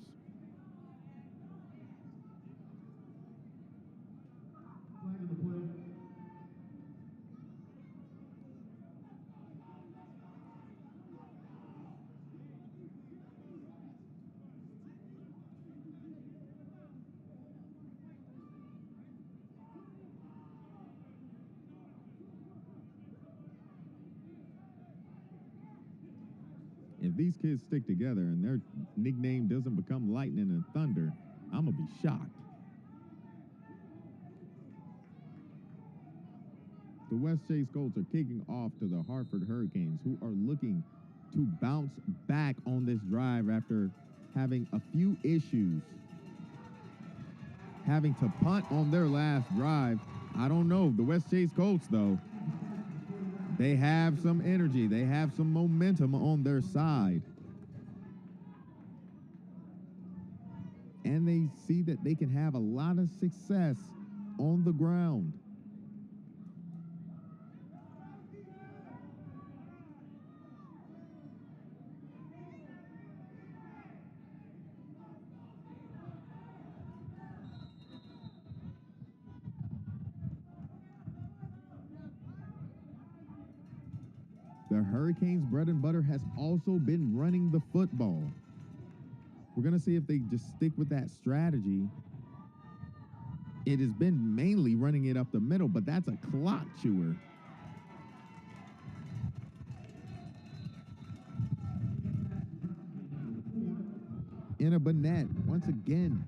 If these kids stick together and their nickname doesn't become Lightning and Thunder, I'm going to be shocked. The West Chase Colts are kicking off to the Hartford Hurricanes, who are looking to bounce back on this drive after having a few issues. Having to punt on their last drive. I don't know. The West Chase Colts, though, they have some energy. They have some momentum on their side. And they see that they can have a lot of success on the ground. The Hurricanes' bread and butter has also been running the football. We're going to see if they just stick with that strategy. It has been mainly running it up the middle, but that's a clock chewer. Enna Burnett, once again,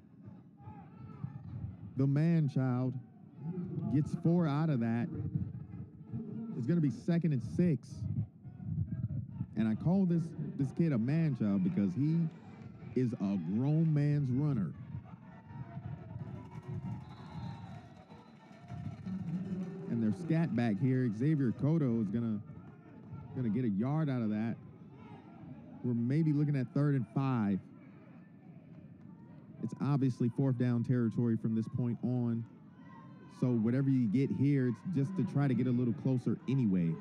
the man-child, gets 4 out of that. It's going to be 2nd and 6. And I call this kid a man-child because he is a grown man's runner. And their scat back here, Xavier Cotto, is gonna get a yard out of that. We're maybe looking at 3rd and 5. It's obviously 4th down territory from this point on. So whatever you get here, it's just to try to get a little closer anyway.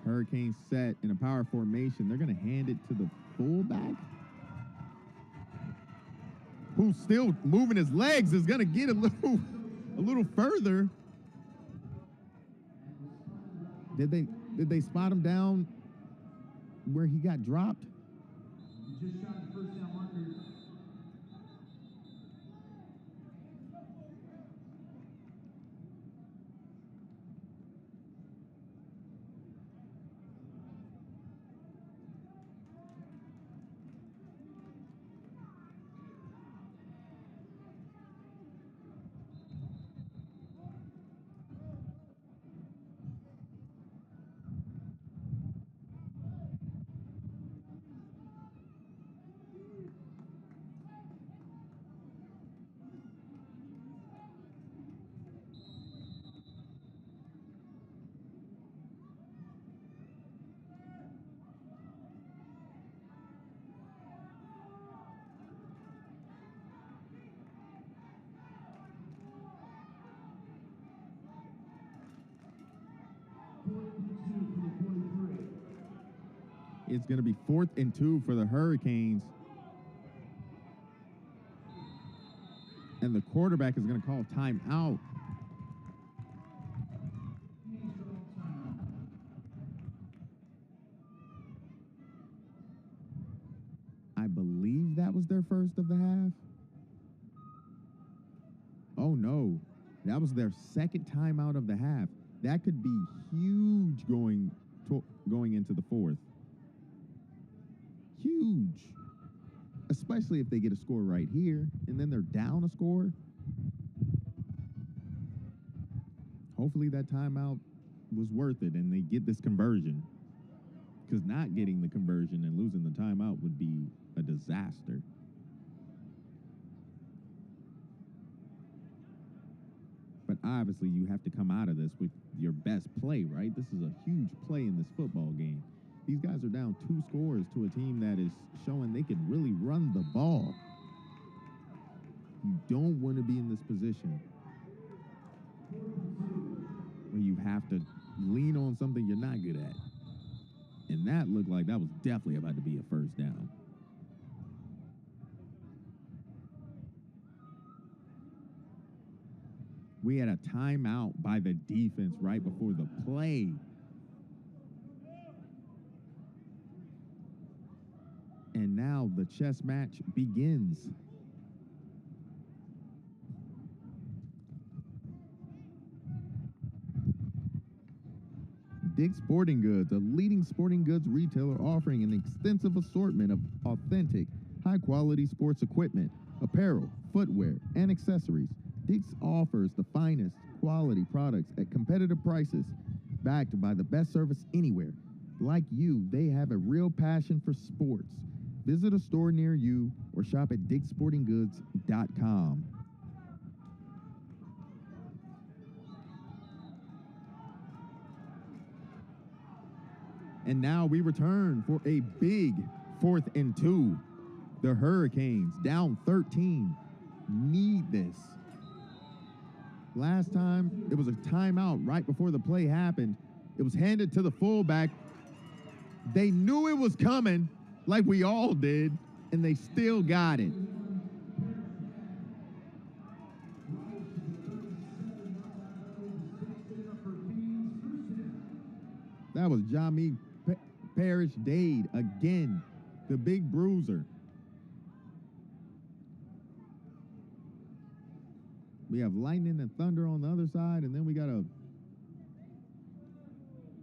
Hurricanes set in a power formation. They're going to hand it to the fullback, who's still moving his legs, is going to get a little further. Did they spot him down where he got dropped? Just shot the first down marker. It's going to be 4th and 2 for the Hurricanes. And the quarterback is going to call timeout. I believe that was their first of the half. Oh, no. That was their second timeout of the half. That could be huge going into the fourth. Huge. Especially if they get a score right here, and then they're down a score. Hopefully that timeout was worth it, and they get this conversion. Because not getting the conversion and losing the timeout would be a disaster. But obviously you have to come out of this with your best play, right? This is a huge play in this football game. These guys are down 2 scores to a team that is showing they can really run the ball. You don't want to be in this position where you have to lean on something you're not good at. And that looked like that was definitely about to be a first down. We had a timeout by the defense right before the play. And now the chess match begins. Dick's Sporting Goods, a leading sporting goods retailer offering an extensive assortment of authentic, high-quality sports equipment, apparel, footwear, and accessories. Dick's offers the finest quality products at competitive prices, backed by the best service anywhere. Like you, they have a real passion for sports. Visit a store near you or shop at dicksportinggoods.com. And now we return for a big 4th and 2. The Hurricanes down 13. Need this. Last time, it was a timeout right before the play happened. It was handed to the fullback. They knew it was coming, like we all did, and they still got it. That was Jami Parrish Dade again, the big bruiser. We have lightning and thunder on the other side, and then we got a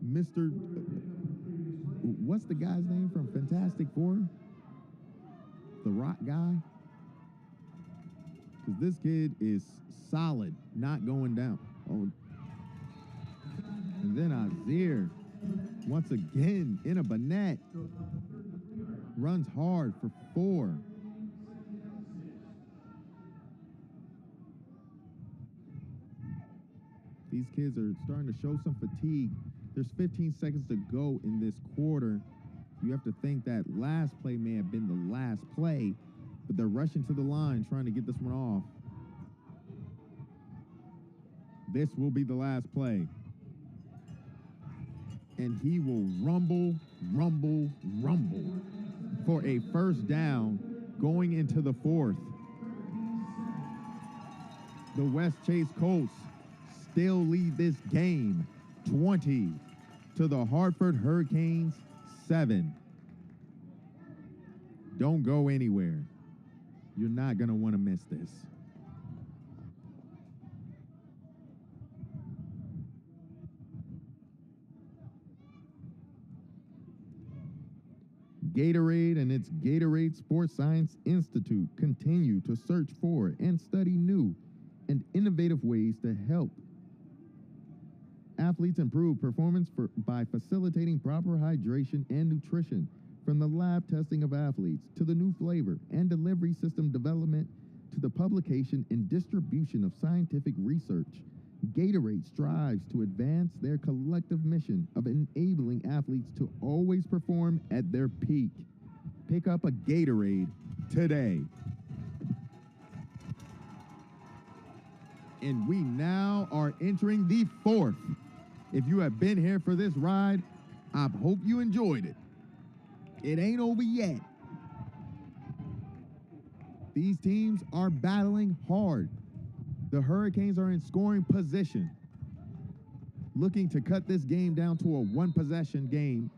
Mr. What's the guy's name from Fantastic Four? The Rock guy? Because this kid is solid, not going down. Oh. And then Azir, once again, in a Burnett, runs hard for 4. These kids are starting to show some fatigue. There's 15 seconds to go in this quarter. You have to think that last play may have been the last play, but they're rushing to the line trying to get this one off. This will be the last play. And he will rumble, rumble, rumble for a first down going into the fourth. The West Chase Colts still lead this game 20 to the Hartford Hurricanes 7. Don't go anywhere. You're not going to want to miss this. Gatorade and its Gatorade Sports Science Institute continue to search for and study new and innovative ways to help athletes improve performance by facilitating proper hydration and nutrition, from the lab testing of athletes to the new flavor and delivery system development to the publication and distribution of scientific research. Gatorade strives to advance their collective mission of enabling athletes to always perform at their peak. Pick up a Gatorade today. And we now are entering the fourth. If you have been here for this ride, I hope you enjoyed it. It ain't over yet. These teams are battling hard. The Hurricanes are in scoring position, looking to cut this game down to a one-possession game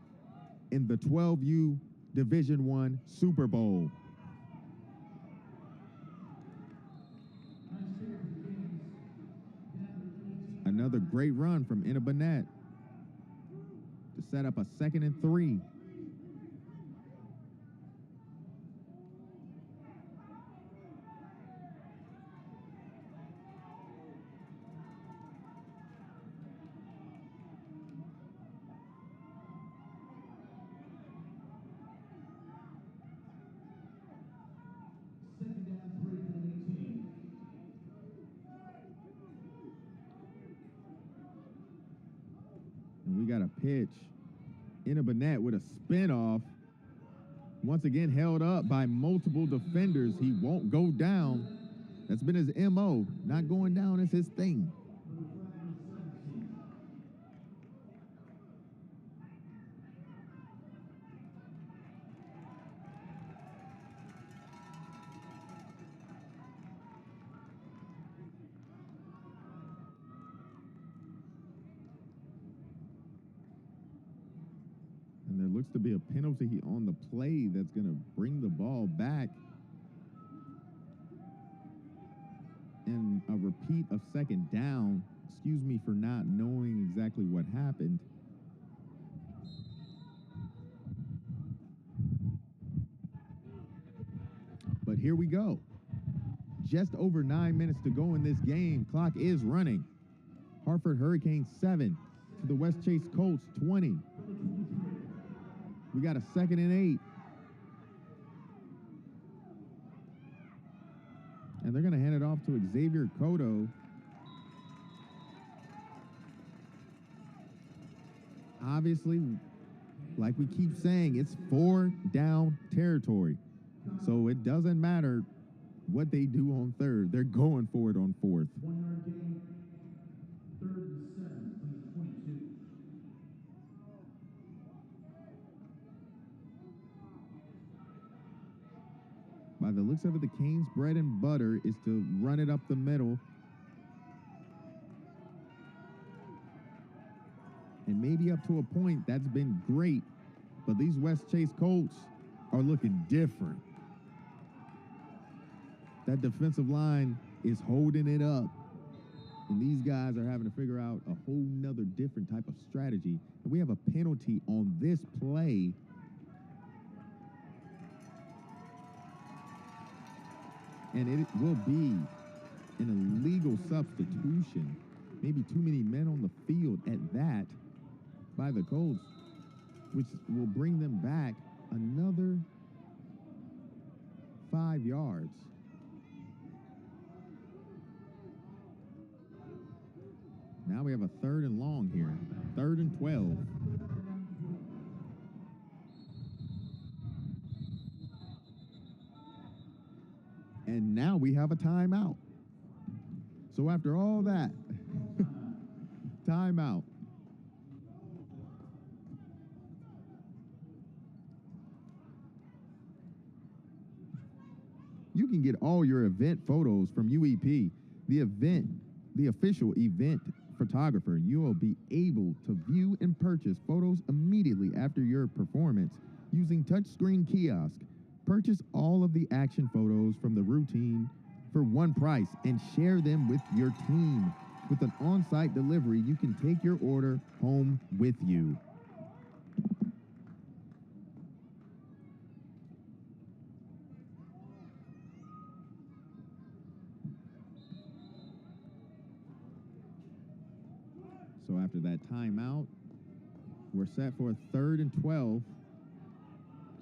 in the 12U Division I Super Bowl. Another great run from Enna Burnett to set up a 2nd and 3. And we got a pitch. Enna Burnett with a spin-off. Once again held up by multiple defenders. He won't go down. That's been his MO. Not going down is his thing. And there looks to be a penalty on the play that's going to bring the ball back. And a repeat of 2nd down. Excuse me for not knowing exactly what happened. But here we go. Just over 9 minutes to go in this game. Clock is running. Hartford Hurricanes 7 to the West Chase Colts 20. We got a 2nd and 8. And they're going to hand it off to Xavier Cotto. Obviously, like we keep saying, it's 4-down territory. So it doesn't matter what they do on 3rd. They're going for it on 4th. 1 yard gain, 3rd and 7 from the 22. By the looks of it, the Canes' bread and butter is to run it up the middle. And maybe up to a point, that's been great. But these West Chase Colts are looking different. That defensive line is holding it up. And these guys are having to figure out a whole nother different type of strategy. And we have a penalty on this play. And it will be an illegal substitution. Maybe too many men on the field at that by the Colts, which will bring them back another 5 yards. Now we have a 3rd and long here. 3rd and 12. And now we have a timeout. So after all that, timeout. you can get all your event photos from UEP, the official event photographer. You will be able to view and purchase photos immediately after your performance using touchscreen kiosk. Purchase all of the action photos from the routine for one price and share them with your team. With an on-site delivery, you can take your order home with you. So after that timeout, we're set for a 3rd and 12.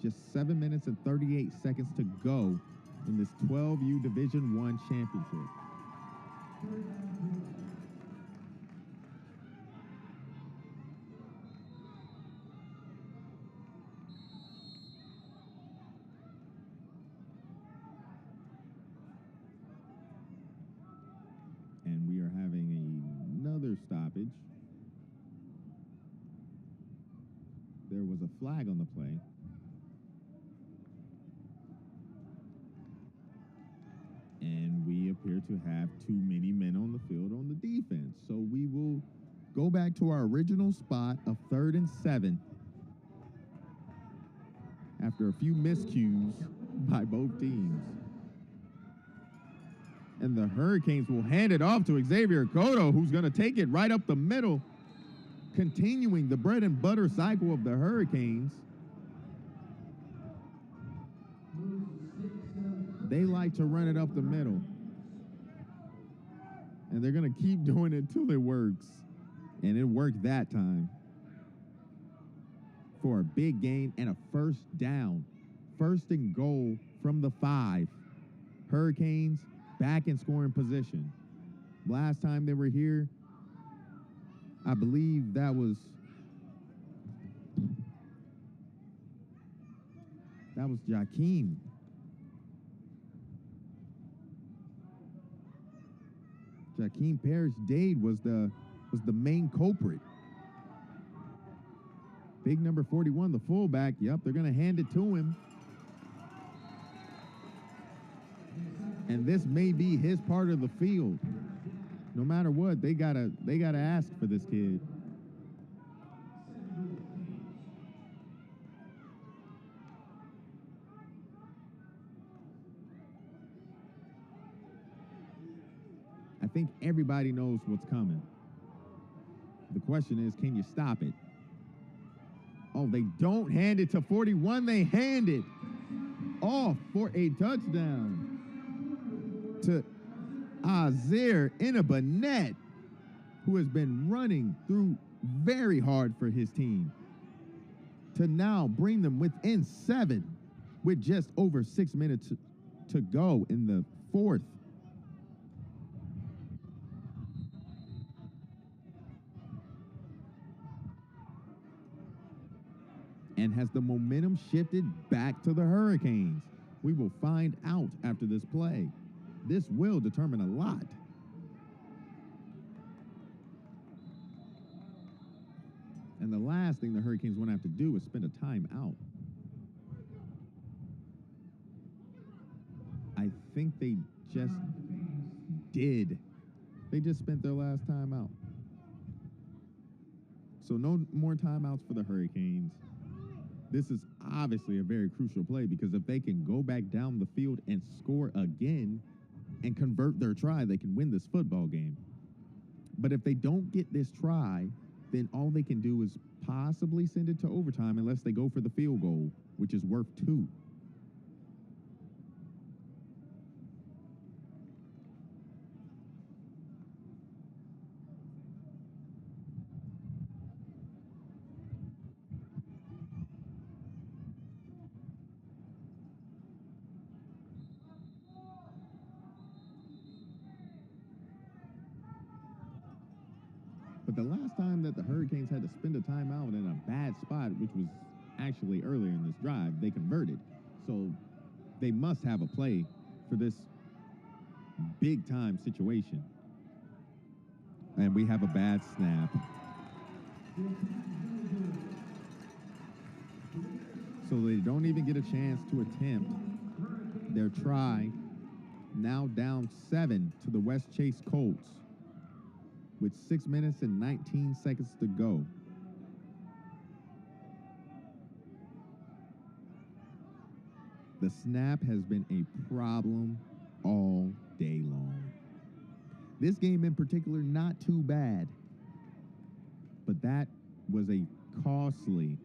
Just 7 minutes and 38 seconds to go in this 12U Division I championship. And we are having another stoppage. There was a flag on the play. And we appear to have too many men on the field on the defense. So we will go back to our original spot of 3rd and 7 after a few miscues by both teams. And the Hurricanes will hand it off to Xavier Cotto, who's going to take it right up the middle, continuing the bread and butter cycle of the Hurricanes. They like to run it up the middle. And they're going to keep doing it till it works. And it worked that time. For a big gain and a first down. 1st and goal from the 5. Hurricanes back in scoring position. Last time they were here, I believe that was Jakeem. Jakeem Parrish-Dade was the main culprit. Big number 41, the fullback. Yep, they're going to hand it to him. And this may be his part of the field. No matter what, they gotta ask for this kid. I think everybody knows what's coming. The question is, can you stop it? Oh, they don't hand it to 41. They hand it off for a touchdown to Azir Inabanet, who has been running through very hard for his team, to now bring them within 7 with just over 6 minutes to go in the 4th. And has the momentum shifted back to the Hurricanes? We will find out after this play. This will determine a lot. And the last thing the Hurricanes want to have to do is spend a timeout. I think they just did. They just spent their last timeout. So no more timeouts for the Hurricanes. This is obviously a very crucial play, because if they can go back down the field and score again and convert their try, they can win this football game. But if they don't get this try, then all they can do is possibly send it to overtime unless they go for the field goal, which is worth 2. But the last time that the Hurricanes had to spend a timeout in a bad spot, which was actually earlier in this drive, they converted. So they must have a play for this big-time situation. And we have a bad snap. So they don't even get a chance to attempt their try now down 7 to the West Chase Colts with 6 minutes and 19 seconds to go. The snap has been a problem all day long. This game in particular, not too bad, but that was a costly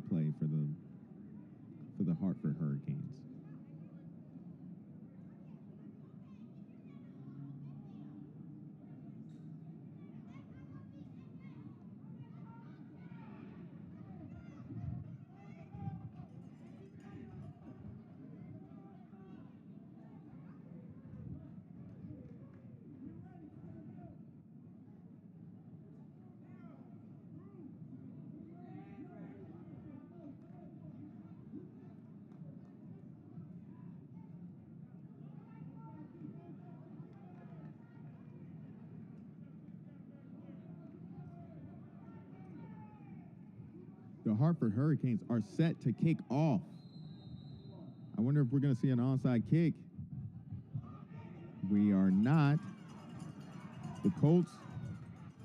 play for the Hartford Hurricanes. The Hartford Hurricanes are set to kick off. I wonder if we're going to see an onside kick. We are not. The Colts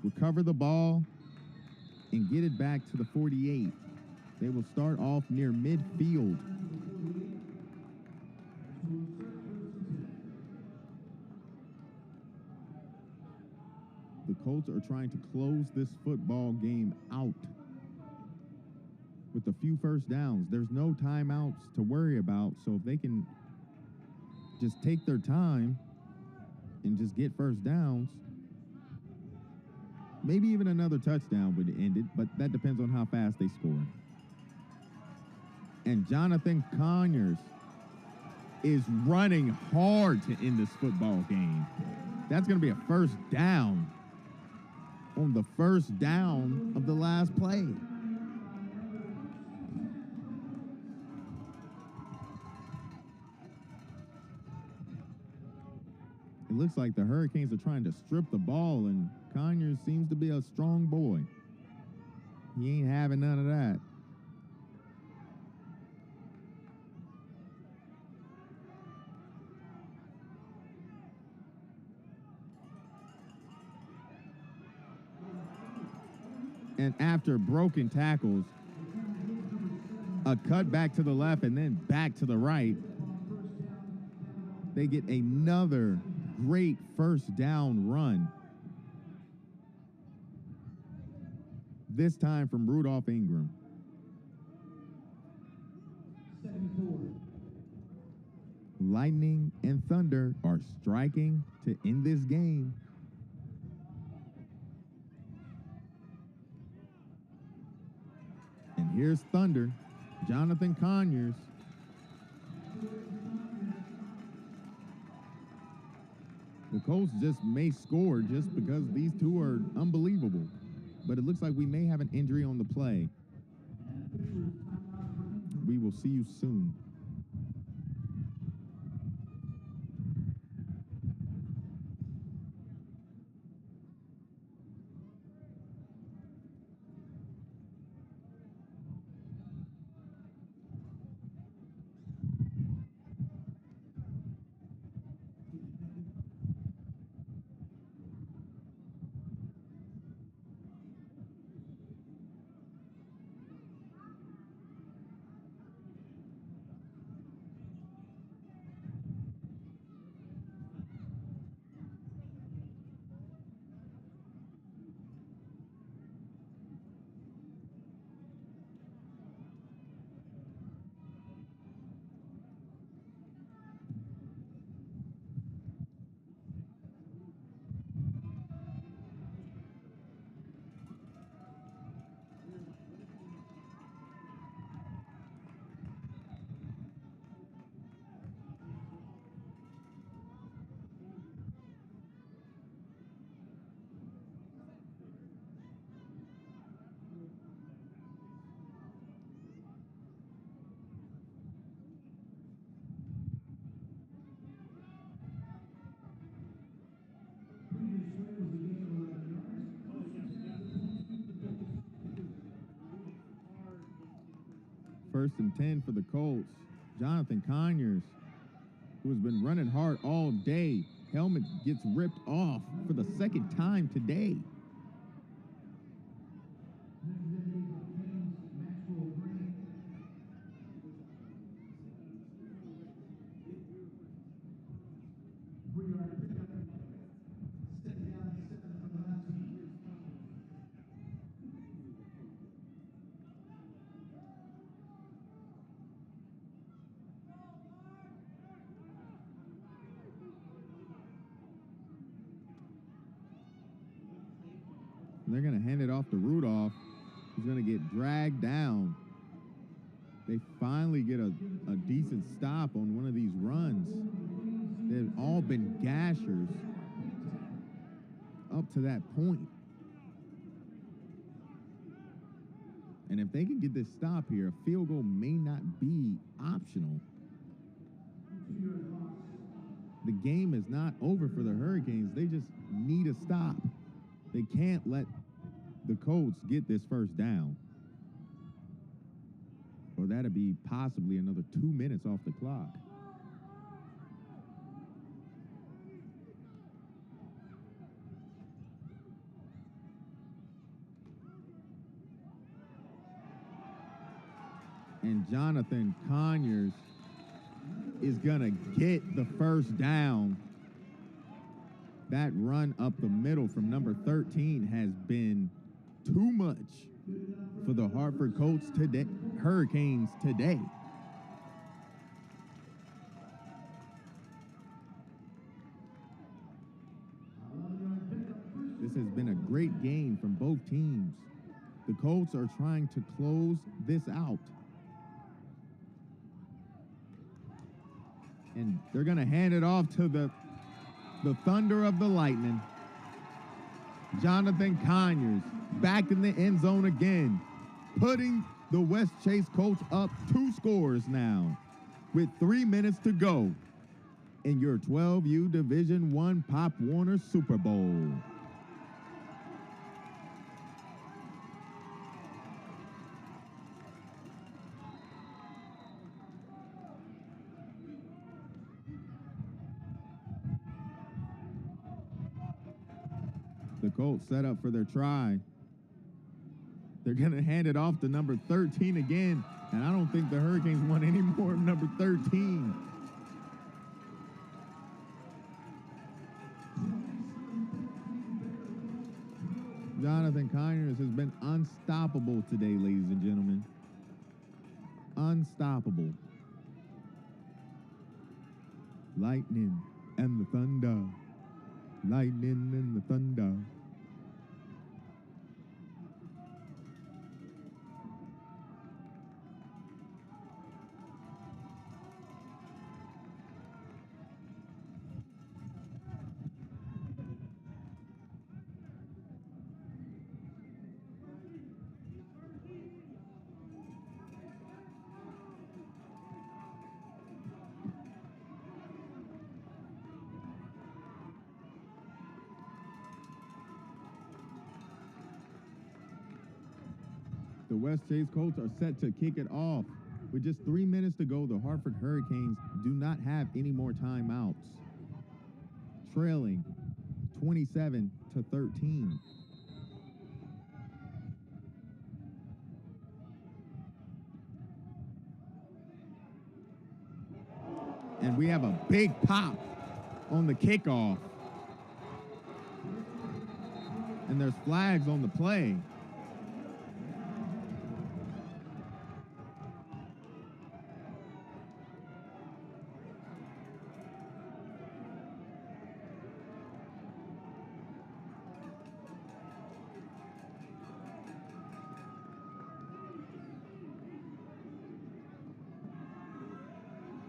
recover the ball and get it back to the 48. They will start off near midfield. The Colts are trying to close this football game out with a few first downs. There's no timeouts to worry about, so if they can just take their time and just get first downs, maybe even another touchdown would end it, but that depends on how fast they score. And Jonathan Conyers is running hard to end this football game. That's going to be a first down on the first down of the last play. It looks like the Hurricanes are trying to strip the ball, and Conyers seems to be a strong boy. He ain't having none of that. And after broken tackles, a cut back to the left and then back to the right, they get another great first down run. This time from Rudolph Ingram. Lightning and Thunder are striking to end this game. And here's Thunder, Jonathan Conyers. The Colts just may score just because these two are unbelievable. But it looks like we may have an injury on the play. We will see you soon. 1st and 10 for the Colts. Jonathan Conyers, who has been running hard all day. Helmet gets ripped off for the second time today. They're going to hand it off to Rudolph, who's going to get dragged down. They finally get a decent stop on one of these runs. They've all been gashers up to that point. And if they can get this stop here, a field goal may not be optional. The game is not over for the Hurricanes. They just need a stop. They can't let the Colts get this first down, or that'd be possibly another 2 minutes off the clock. And Jonathan Conyers is gonna get the first down. That run up the middle from number 13 has been too much for the Hartford Colts today, Hurricanes today. This has been a great game from both teams. The Colts are trying to close this out. And they're going to hand it off to the Thunder of the Lightning. Jonathan Conyers back in the end zone again, putting the West Chase Colts up 2 scores now with 3 minutes to go in your 12U Division I Pop Warner Super Bowl. The Colts set up for their try. They're going to hand it off to number 13 again, and I don't think the Hurricanes want any more of number 13. Jonathan Conyers has been unstoppable today, ladies and gentlemen. Unstoppable. Lightning and the thunder. Lightning and the thunder. The West Chase Colts are set to kick it off. With just 3 minutes to go, the Hartford Hurricanes do not have any more timeouts. Trailing 27-13. And we have a big pop on the kickoff. And there's flags on the play.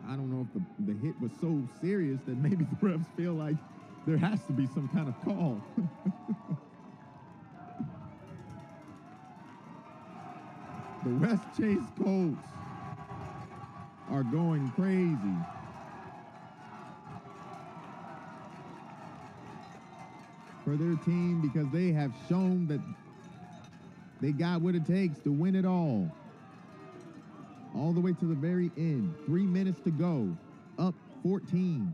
I don't know if the hit was so serious that maybe the refs feel like there has to be some kind of call. The West Chase Colts are going crazy. For their team, because they have shown that they got what it takes to win it all. all the way to the very end. 3 minutes to go. Up 14.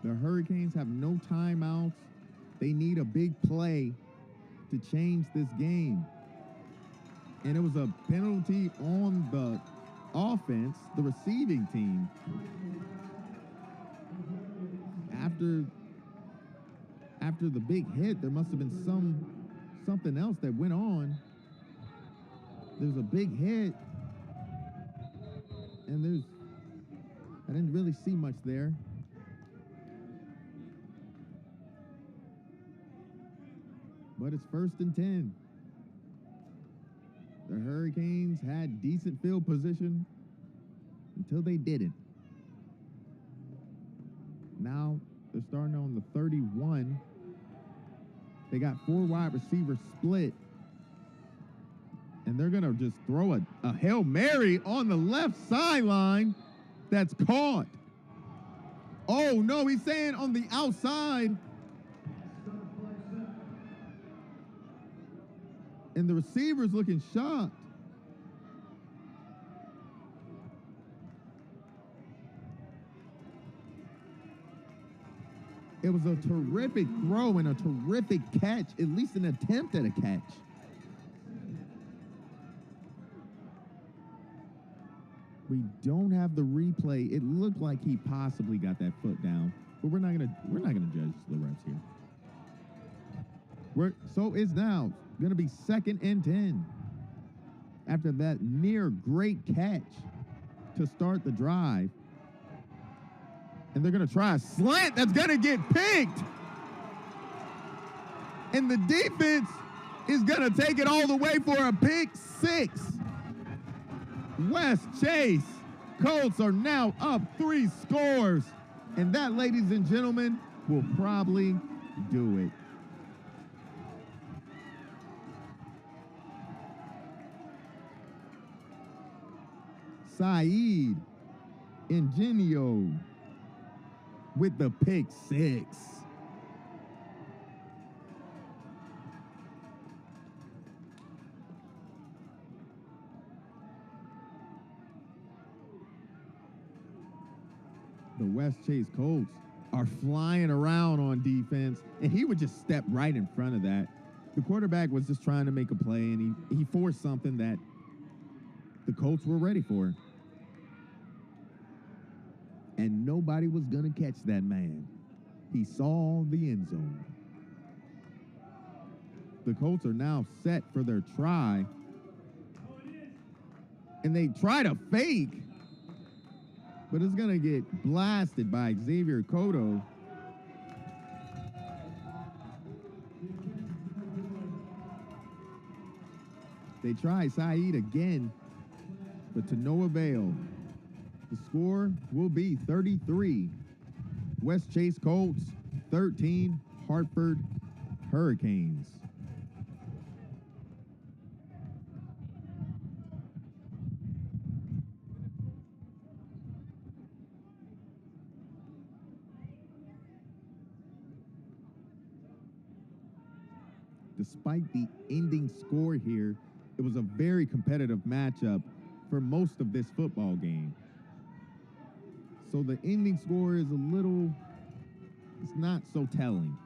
The Hurricanes have no timeouts. They need a big play to change this game. And it was a penalty on the offense, the receiving team. After the big hit, there must have been something else that went on. There's a big hit, and I didn't really see much there. But it's 1st and 10. The Hurricanes had decent field position until they didn't. Now they're starting on the 31. They got 4 wide receivers split. And they're going to just throw a Hail Mary on the left sideline that's caught. Oh, no, he's saying on the outside. And the receiver's looking shocked. It was a terrific throw and a terrific catch, at least an attempt at a catch. We don't have the replay. It looked like he possibly got that foot down, but we're not gonna judge the refs here. So it's now gonna be 2nd and 10 after that near great catch to start the drive. And they're going to try a slant that's going to get picked. And the defense is going to take it all the way for a pick 6. West Chase Colts are now up 3 scores. And that, ladies and gentlemen, will probably do it. Saeed Ingenio with the pick 6. The West Chase Colts are flying around on defense, and he would just step right in front of that. The quarterback was just trying to make a play, and he forced something that the Colts were ready for. And nobody was going to catch that man. He saw the end zone. The Colts are now set for their try. And they try to fake, but it's going to get blasted by Xavier Cotto. They try Saeed again, but to no avail. The score will be 33. West Chase Colts, 13. Hartford Hurricanes. Despite the ending score here, it was a very competitive matchup for most of this football game. So the ending score is it's not so telling.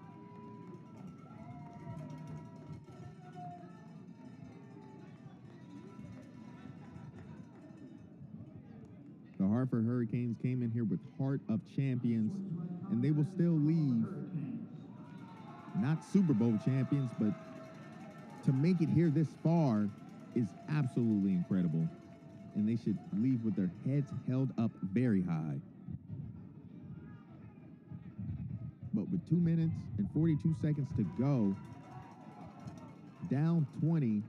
The Hartford Hurricanes came in here with heart of champions, and they will still leave, not Super Bowl champions, but to make it here this far is absolutely incredible. And they should leave with their heads held up very high. But with 2 minutes and 42 seconds to go, down 20,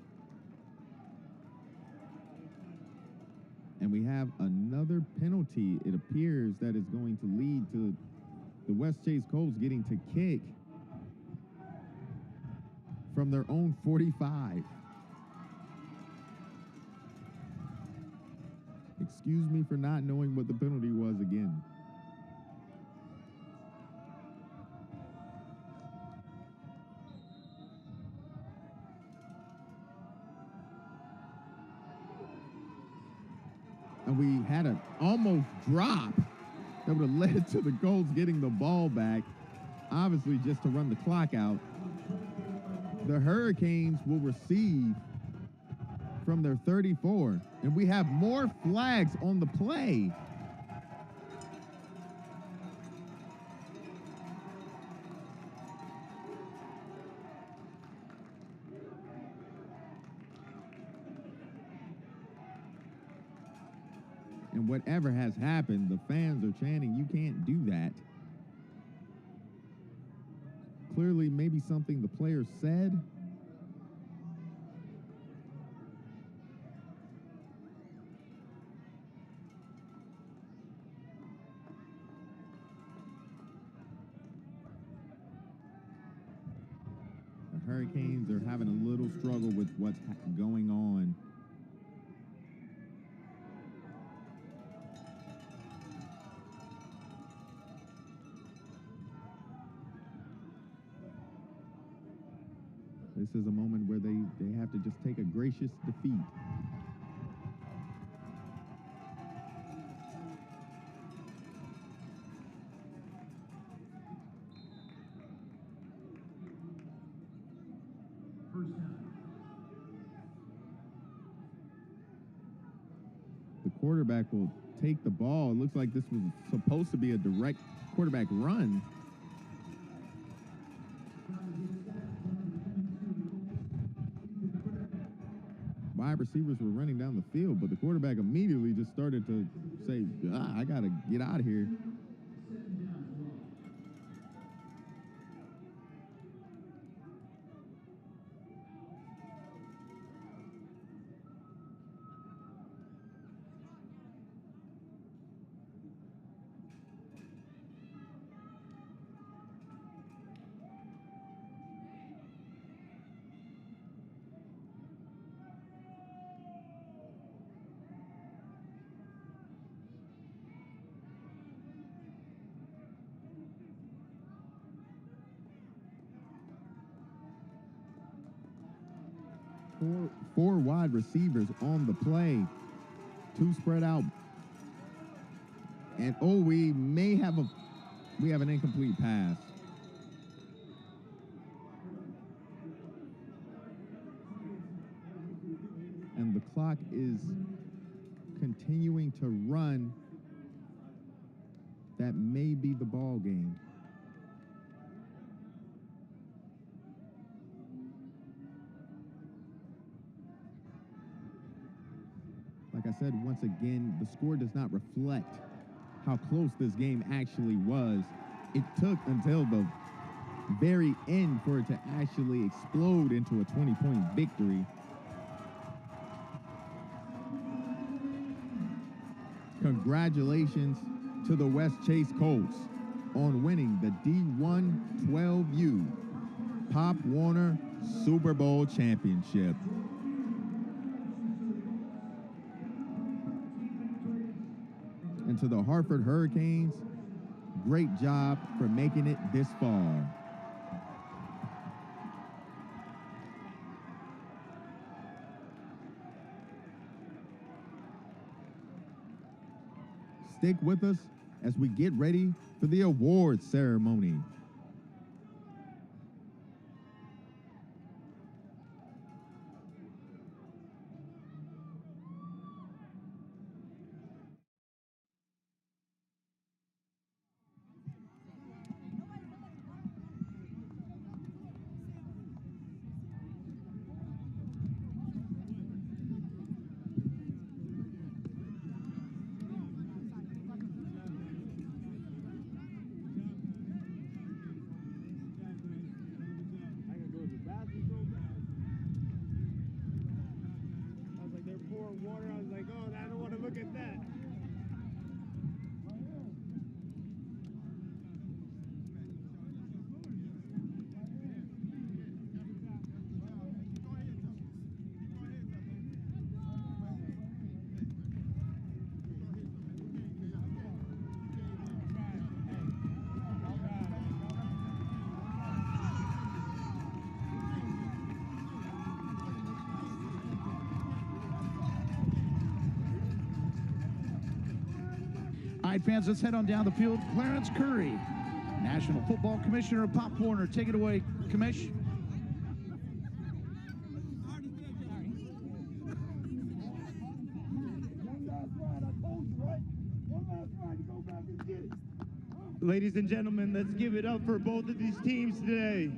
and we have another penalty, it appears, that is going to lead to the West Chase Colts getting to kick from their own 45. Excuse me for not knowing what the penalty was again. and we had an almost drop that would have led to the Colts getting the ball back, obviously just to run the clock out. The Hurricanes will receive from their 34, and we have more flags on the play. And whatever has happened, the fans are chanting, "You can't do that." Clearly, maybe something the players said. The Hurricanes are having a little struggle with what's going on. This is a moment where they have to just take a gracious defeat. The quarterback will take the ball. It looks like this was supposed to be a direct quarterback run. Wide receivers were running down the field, but the quarterback immediately just started to say, I got to get out of here. Four wide receivers on the play. Two spread out. And we have an incomplete pass. And the clock is continuing to run. That may be the ball game. Like I said, once again, the score does not reflect how close this game actually was. It took until the very end for it to actually explode into a 20-point victory. Congratulations to the West Chase Colts on winning the D1 12U Pop Warner Super Bowl Championship. And to the Hartford Hurricanes, great job for making it this far. Stick with us as we get ready for the awards ceremony. Water, I was like, oh, I don't want to look at that. All right, fans, let's head on down the field. Clarence Curry, National Football Commissioner of Pop Warner. Take it away, Commish. Ladies and gentlemen, let's give it up for both of these teams today.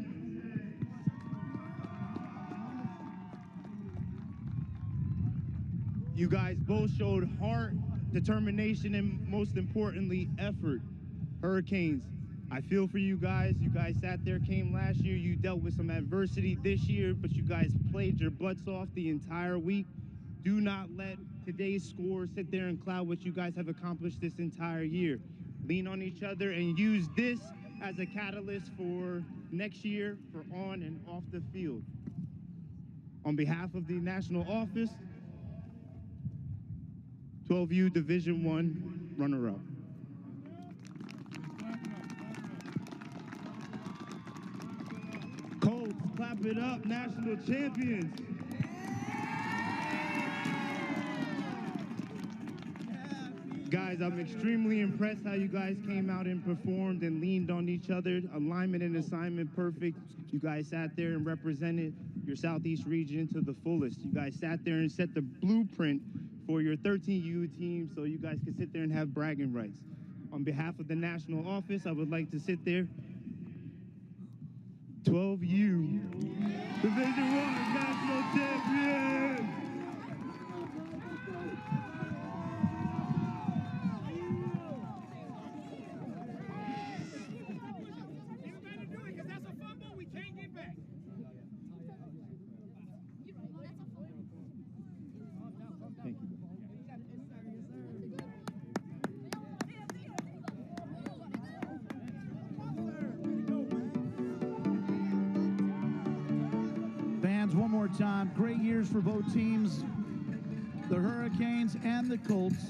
You guys both showed heart, determination, and most importantly, effort. Hurricanes, I feel for you guys. You guys sat there, came last year. You dealt with some adversity this year, but you guys played your butts off the entire week. Do not let today's score sit there and cloud what you guys have accomplished this entire year. Lean on each other and use this as a catalyst for next year for on and off the field. On behalf of the national office, 12U Division I runner-up. Colts, clap it up, national champions. Guys, I'm extremely impressed how you guys came out and performed and leaned on each other. Alignment and assignment perfect. You guys sat there and represented your Southeast region to the fullest. You guys sat there and set the blueprint for your 13U team so you guys could sit there and have bragging rights. On behalf of the national office, I would like to sit there. 12U Division I national champions. Fans, one more time. Great years for both teams, the Hurricanes and the Colts.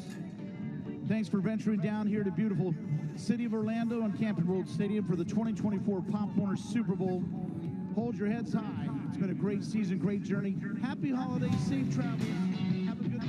Thanks for venturing down here to beautiful city of Orlando and Camping World Stadium for the 2024 Pop Warner Super Bowl. Hold your heads high. It's been a great season, great journey. Happy holidays, safe travels. Have a good night.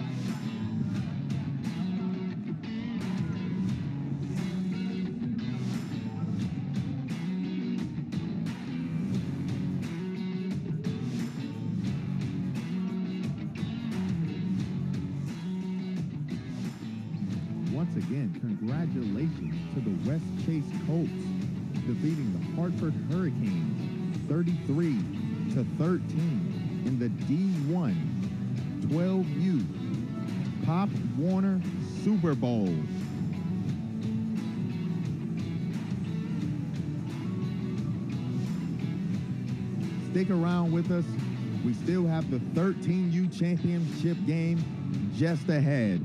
Once again, congratulations to the West Chase Colts, defeating the Hartford Hurricanes 33-13 in the D1 12U Pop Warner Super Bowl. Stick around with us. We still have the 13U championship game just ahead.